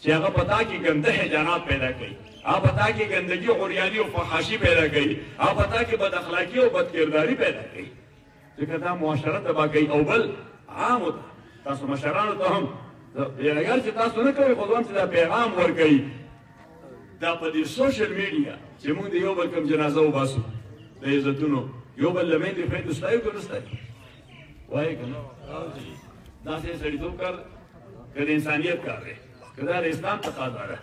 [SPEAKER 1] چې هغه په تا کې ګنده هیجانات پیدا کوي هغه په تا کې ګندګي غوریاني او فحاشي پیدا کوي هغه په تا کې بد اخلاقي او بد کرداري پیدا کوي ځکه دا معاشره تباه کوي او بل عامو ته تاسو مشرانو ته هم اگر چې تاسو نه کوئ خو ځوان چې دا پیغام ورکوي دا په دې سوشل میډیا چې موږ د یو بل کوم جنازه وباسو د عزتونو یو بل له میندې خویندو ستایو که نه ستایو وایي که نه داسې سړیتوب کار که د انسانیت کار دی که دا د اسلام تقاضا ده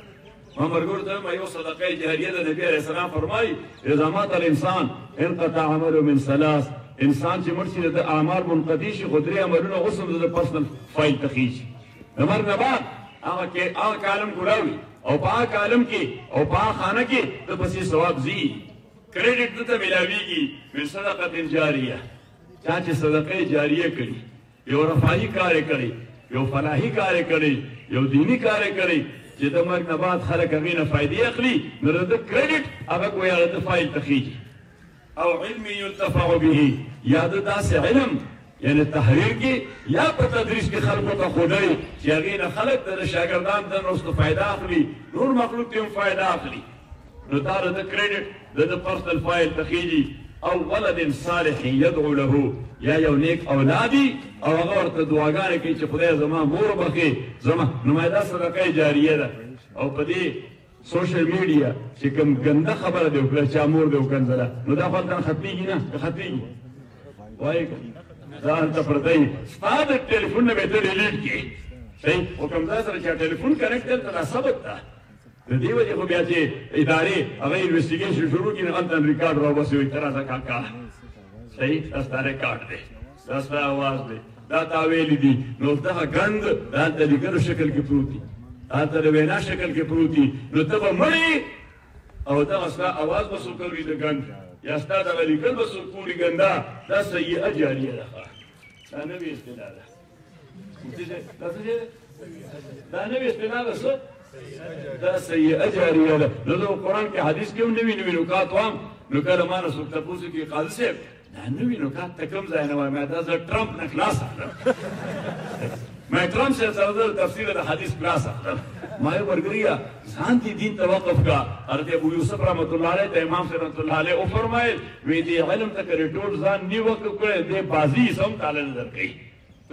[SPEAKER 1] ما ملګرو ته وایم یو صدقه جاریه د نبي علیه السلام فرمایي اذا مات الانسان انقطع عمله من ثلاث انسان چې مړ شي د اعمال منقطع شي خو درې عملونه اوس هم د پرسنل فایل ته خیږي د مرګ نه بعد هغه کالم کولاوي او په هغه کالم کې او په هغه خانه کې د پسې ثواب ځي کریډټ دته میلاویږي من صدقه جاریه چا چې صدقه جاریه کړي یو رفاهي کار یې کړی یو فلاحي کار یې کړی یو دینی کار یې کړی چې د مرګ نه بعد خلک هغې نه فایدې اخلي نو د ده کریډټ هغه ګویا د فایل ته خیږي او علم ينتفع به یا د داسې علم یعنی تحریر کې یا په تدریس کې خلکو ته ښودئ چې هغې نه خلک د شاګردان د وروسته فایده اخلي نور مخلوق ته هم فایده اخلي نو دا د کریډټ د پرسنل فایل ته خیږي او ولد صالح يدعو له یا یو نیک اولادی او هغه ورته دعاګانې کوي چې خدای زما مور بخي زما نمایده صدقه جاریه ده او په دې سوشل میډیا چې کوم ګنده خبره دی وکړه چا مور دی وکنځله نو دا خپل ختمېږي نه ختمېږي وایي ځان ته پردی ستا د ټلیفون نه به ته ډیلیټ کړي صحیح او کوم ځای سره چې ټلیفون کنیکټ دی دا ثبت ده د دې وجې خو بیا چې ادارې هغه انویسټیګیشن شروع کړي نو هلته ریکارډ راوباسي وایي ته راځه کاکا صحیح دا ستا ریکارډ دی دا ستا اواز دی دا تا ویلي دي نو دغه ګند د هلته لیکلو شکل کې پروت دي هلته د وینا شکل کې پروت دي نو ته به مړې او دغه ستا اواز به څوک اوري د ګند یا ستا دغه لیکل به څوک اوري ګنده دا سیئه جاریه ده دا نوې اصطلاح ده دا نوې اصطلاح ده څه دا سیئه جاریه ده نو د قرآن کې حدیث کې هم نوي نوي نکات وام نو کله ما نه څوک تپوس کوي قاضي صاحب دا نوي نکات ته کوم ځای نه وایم دا زه ټرمپ نه خلاص اخلم ما ټرمپ سره سره د تفسیر د حدیث خلاص اخلم ما یې ورګریا ځان دې دین ته وقف کا حضرت ابو یوسف رحمۃ اللہ علیہ ته امام صاحب رحمۃ اللہ علیہ او فرمایل وی دې علم ته کړي ټول ځان نی وقف کړي دې بازی سم تعالی نظر کوي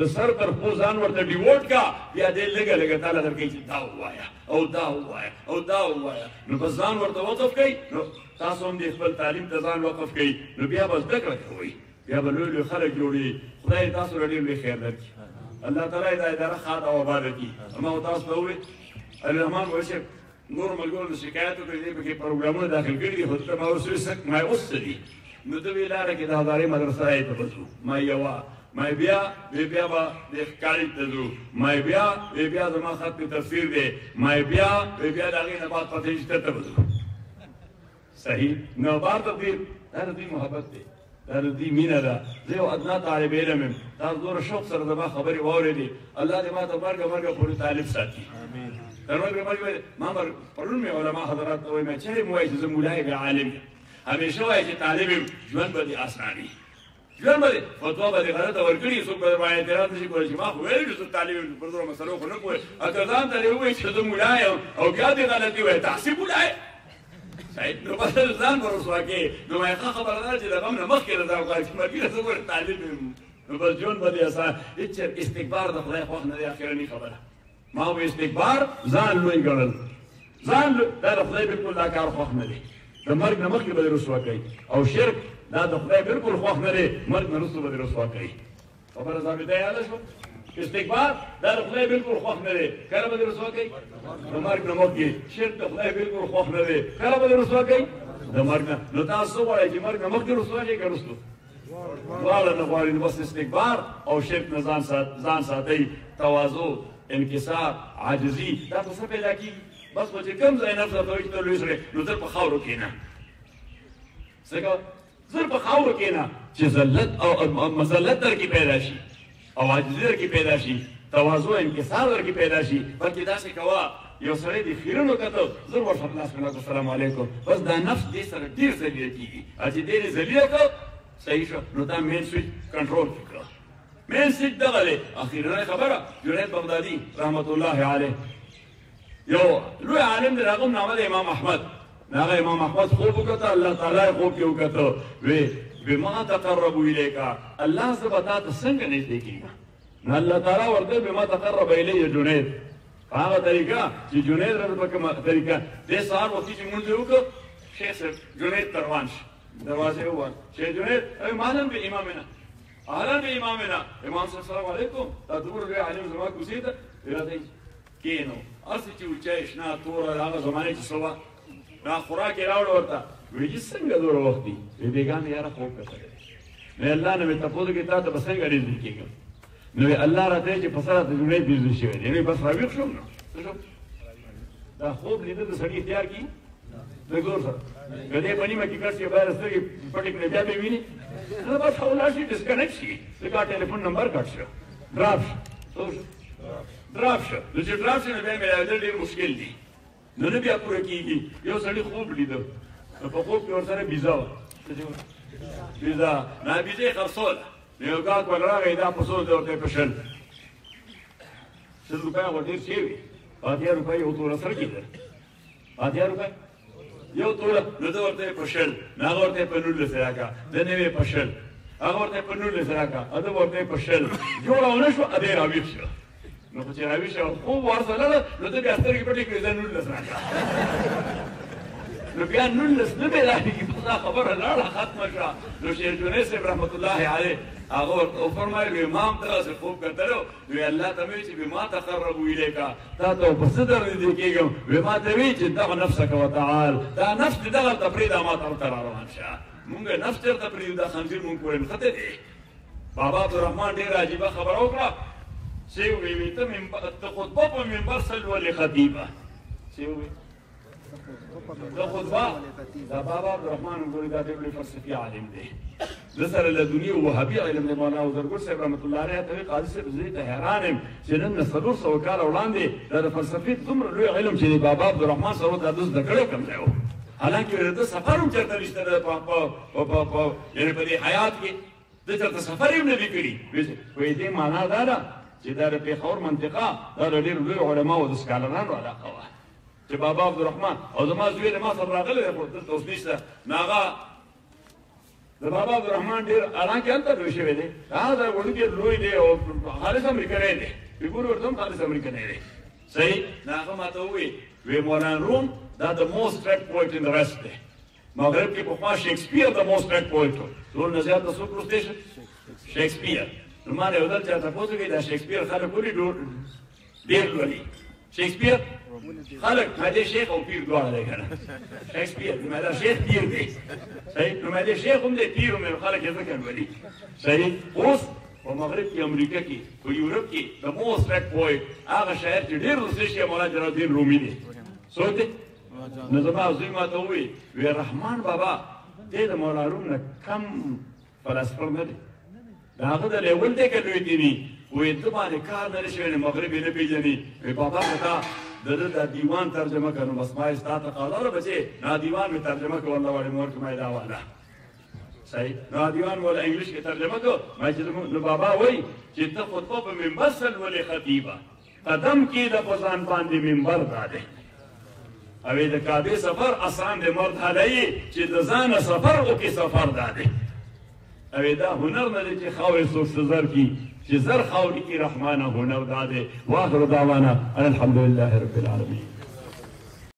[SPEAKER 1] ته سر تر خو ځان ورته ډیوټ کا بیا دې لګه لګه تعالی نظر کوي چې دا وایا او دا وایا او دا وایا نو بس ځان ورته وقف کوي نو تاسو هم دې خپل تعلیم ته ځان وقف کوي نو بیا بس ذکر کوي بیا به لوی خلک جوړي خدای تاسو لري لوی خیر درکړي الله تعالی دا اداره خاطه او آباد کړي اما تاسو ته وې الرحمن وشه نور ملګرو شکایتو کوي دې په پروګرامونو داخل کړي دي خو ته ما اوس سک ما اوس دي نو د ویلاره کې د هزارې مدرسې ته بسو ما یوا ما بیا با د ښکاري ته ځو ما بیا زما خط تفسیر دی ما بیا د هغې نه بعد پتې چې ته بسو صحیح نو بار تقدیر دا د دې محبت دی دا د دې مینه ده زه یو ادنا طالب علم یم تاسو دومره شوق سره زما خبرې واورېدې الله دې ما ته مرګه پورې طالب ساتي امین ما پرون مې علما حضرات ته وایم چېرې مو وایي چې زه مولای یم عالم یم همیشه وایي چې طالب یم ژوند به دې اسانه وي ژوند به دې فتوا به دې غلطه ورکړي څوک به درباندې اعتراض نشي کولی چې ما خو ویلي چې زه طالب یم پر دومره مسلو خو نه پوهېږم او که ځان ته دې ووایي چې زه ملا یم او بیا دې غلطي وایي تاسې ملا یې صحیح نو بس ځان به رسوا کوې نو وایم ښه خبره ده چې د غم نه مخکې راځه وکړه چې مرګي زه ګوره طالب یم نو بس ژوند به دې اسان هېڅ استکبار د خدای خوښ نه دی اخرني خبره ما و استکبار ځان لوی ګڼل ځان دا د خدای بالکل دا کار خوښ نه دی د مرګ نه مخکې به دې رسوا کوي او شرک دا د خدای بالکل خوښ نه دی مرګ نه وروسته به دې رسوا کوي خبره ثابته یاده شوه استکبار دا د خدای بالکل خوښ نه دی کله به دې رسوا کوي د مرګ نه مخکې شرک د خدای بالکل خوښ نه دی کله به دې رسوا کوي د مرګ نه نو تاسو غواړئ چې مرګ نه مخکې رسوا شي که وروسته دواړه نه غواړي نو بس استکبار او شرک نه ځان ساتئ تواضع انکسار عاجزي دا په څه پیدا کېږي بس خو چې کوم ځای نفس راته وایي چې ته لوی سړی نو زر په خاورو کښېنه څه کوه زر په خاورو کښېنه چې ذلت او مذلت در کې پیدا شي او عاجزي در کې پیدا شي تواضع انکسار در کې پیدا شي بلکې داسې کوه یو سړی د خیرونو کته زر ورشه خلاص کړه السلام علیکم بس دا نفس دې سره ډېر ذلیله کېږي او چې دې ذلیله کړه صحیح شو نو دا مین سویچ کنټرول کړه مین سویچ دغه دی اخیرنۍ خبره جنید بغدادي رحمت الله علیه یو لوی عالم دی د هغه نامه دی امام احمد هغه امام احمد خوب وکړه الله تعالی یې خوب کې وکړه وی بما تقرب الیک الله زه به تا ته څنګه نږدې کېږم نو الله تعالی ورته بما تقرب الی جنید په هغه طریقه چې جنید راته په کومه طریقه دې سهار وختي چې مونځ یې وکړو شیخ صاحب جنید ته روان شي دروازې ووهل شیخ جنید مهلا بامامنا اهلا بامامنا امام صاحب السلام علیکم دا دومره لوی عالم زما کوڅې ته راته کېنو هسې چې اوچه شنه توره هغه زمانې چې څه وه دا خوراک یې راوړه ورته وایي چې څنګه دومره وخت دي وایي بېګانې یاره خوب کتلی نو الله نه مې تپوس وکړې تا ته به څنګه نږدې کېږم نو الله راته وایي چې په سر راته جملې بېزو شوی دی نو بس راویښ شوم نو څه شوم دا خوب لیده د سړي اختیار کړي د زور سره که دې په نیمه کې کټ شي باید سترګې پټې کړې بیا به ویني نه بس ولاړ شي ډسکنیکټ شي ځکه ټلیفون نمبر کټ شو ډراپ شو ډراپ شو نو چې ډراپ شي نو بیا ملاوېدل ډېر مشکل دي نو نه بیا پوره کېږي یو سړي خوب لیده په خوب کې ورسره بیزه وه بیزه نه بیزه یې خرڅوله نو یو ګاهک ول راغی دا په څو دی ورته یې په شل روپۍ خو ډېر شوي 80 روپۍ یو توره سر کېده 80 روپۍ یو توله نو ده ورته په شل نو هغه ورته په 19 راکړه ده نوې په شل هغه ورته په 19 راکړه ده ورته په شل جوړه ونه شوه ادې راویښ شو نو خو چې راویښ شو خوب ورسره نو ده بیا سترګې پټې کړې ده 19 راکړه نو بیا 19 نه به راځي په دا خبره لاړه ختمه شوه نو شیخ جنید صاحب رحمت الله علیه هغه ورته فرمایي امام دغسې خوب کتلو وی الله ته وایي چې بما تقربوا الیکا تا ته په څه درنږدې کېږم وی ما ته وایي چې دغه نفسک وتعال دا نفس دې دغلته پرېږده ما ته ورته را روان شه مونږ نفس چېرته پرېږدو دا خنزیر مونږ پورې نښتی دی بابا عبدالرحمن ډېره عجیبه خبره وکړه چې ویې ته خطبه په منبر سل ولې خطیبه چې ووایي دا خطبه دا بابا عبدالرحمن ګورې دا ډېر لوی فلسفي عالم دی زه سره له دنیا وهابي علم دی مولانا عذرګل صاحب رحمت الله علیه ته وایي قاضي صاحب زه ته حیران یم چې نن نه 400 کاله وړاندې دا د فلسفې دومره لوی علم چې د بابا عبدالرحمن سره دا د زده کړی کوم ځای و حالانکې د سفر هم چېرته نشته یعنې په دې حیات کې ده چېرته سفر هم نه دی کړي وایي دې معنا دا ده چې دا د پېښور منطقه دا د ډېرو لویو علماو د سکالرانو علاقه وه چې بابا عبدالرحمن او زما زوی د ما سره راغلی دی خو دلته اوس نشته نو هغه د بابا عبدالرحمن ډېر حالانکې هلته لوی شوی دی هغه دا وړوکی لوی دی او خالص امریکنی دی فګور ورته هم خالص امریکنی دی صحیح نو هغه ما ته ووایي وی مولانا روم دا د موست ریډ پویټ ان د ویسټ دی مغرب کې پخوا شیکسپیر د موست ریډ پویټ و ټول نه زیات د څوک لوستی شیکسپیر نو ما نه یو ځل چا تپوس وکړي دا شیکسپیر خلک ولې ډېر لولي شیکسپیر خلک مده شیخ او پیر دواړه دی که نه شیکسپیر مده شیخ پیر دی صحیح نو مده شیخ هم دی پیر هم دی خلک یې ځکه لولي صحیح اوس په مغرب کې امریکا کې په یورپ کې د موست ریډ پویټ هغه شاعر چې ډېر لوستی شي مولانا جلال الدین رومي دی څوک دی نو زما زوی ما ته ووایي وی رحمان بابا دی د مولانا روم نه کم فلسفر نه دی د هغه د لیول دی که لوی دیني وی ده باندې کار نه شوی نه مغرب یې نه پېژني وی بابا که تا د ده دا دیوان ترجمه که نو بس ما یې ستا تقاضا ده بچې دا دیوان مې ترجمه که والله وړې مور که ما یې دا واله صحیح نو دیوان مې والله انګلیش کې ترجمه که ما چې نو بابا وایي چې ته خطبه په منبر سل ولې خطیبه قدم کېده په ځان باندې منبر دا دی او د کعبې سفر آسان دی مرد هلهیې چې د ځانه سفر وکړي سفر دا دی او دا هنر نه دی چې خاورې څوک څه زر کړي چې زر خاورې کې رحمانه هنر دا دی واخر دعوانا الحمد لله رب العالمین